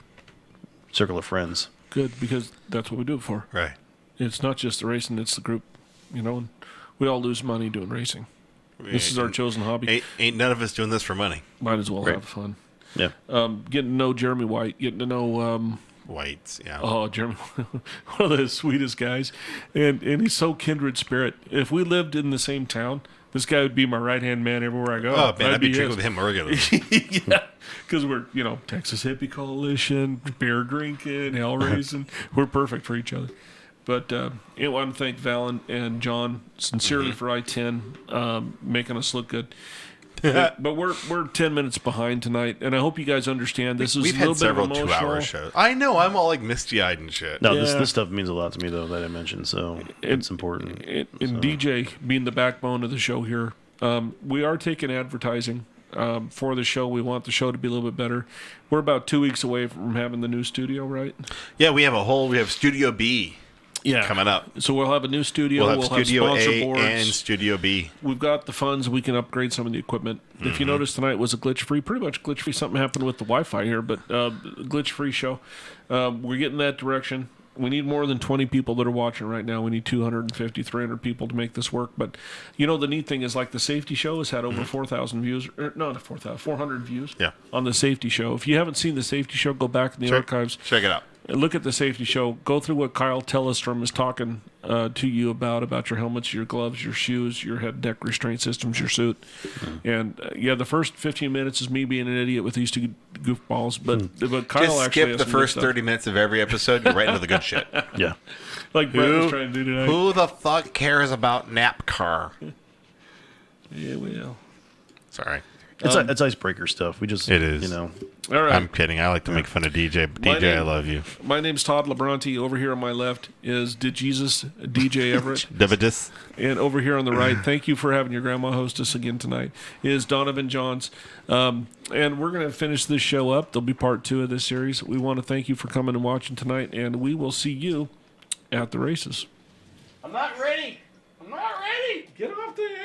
circle of friends.
Good, because that's what we do it for.
Right.
It's not just the racing; it's the group. And we all lose money doing racing. This is our chosen hobby.
Ain't none of us doing this for money.
Might as well have fun.
Yeah.
Getting to know Jeremy White, getting to know
Whites, yeah.
Oh, Jeremy, one of the sweetest guys, and he's so kindred spirit. If we lived in the same town, this guy would be my right hand man everywhere I go.
Oh man, I'd be drinking with him regularly.
Yeah, because we're Texas Hippie Coalition, beer drinking, hell raising. We're perfect for each other. But I want to thank Val and John sincerely for I-10 making us look good. But we're 10 minutes behind tonight, and I hope you guys understand this is a little bit of emotional.
2-hour shows. I know, I'm all like misty-eyed and shit.
No, this stuff means a lot to me, though, that I mentioned, so it's important.
And DJ being the backbone of the show here, we are taking advertising for the show. We want the show to be a little bit better. We're about 2 weeks away from having the new studio, right?
Yeah, we have Studio B. coming up.
So we'll have a new studio.
We'll have Studio
sponsor
A
boards.
and Studio B.
We've got the funds. We can upgrade some of the equipment. If you notice, tonight was a glitch-free, pretty much glitch-free. Something happened with the Wi-Fi here, but glitch-free show. We're getting that direction. We need more than 20 people that are watching right now. We need 250, 300 people to make this work. But, the neat thing is, like, the safety show has had over 4,000 views. Not 4,000, 400 views on the safety show. If you haven't seen the safety show, go back in the archives.
Check it out.
Look at the safety show. Go through what Kyle Tellestrom is talking to you about your helmets, your gloves, your shoes, your head deck restraint systems, your suit. And, the first 15 minutes is me being an idiot with these two goofballs. But Kyle
Just
actually
skip the first 30 minutes of every episode. You're right into the good shit.
Yeah.
Like Brett was trying to do tonight.
Who the fuck cares about NASCAR?
Yeah, well.
Sorry.
It's icebreaker stuff. We just,
It is.
All right.
I'm kidding. I like to make fun of DJ. DJ, I love you.
My name's Todd Labronte. Over here on my left is DeJesus, DJ Everett.
Davidus.
And over here on the right, thank you for having your grandma host us again tonight, is Donovan Johns. And we're going to finish this show up. There'll be part 2 of this series. We want to thank you for coming and watching tonight, and we will see you at the races.
I'm not ready.
Get off the air.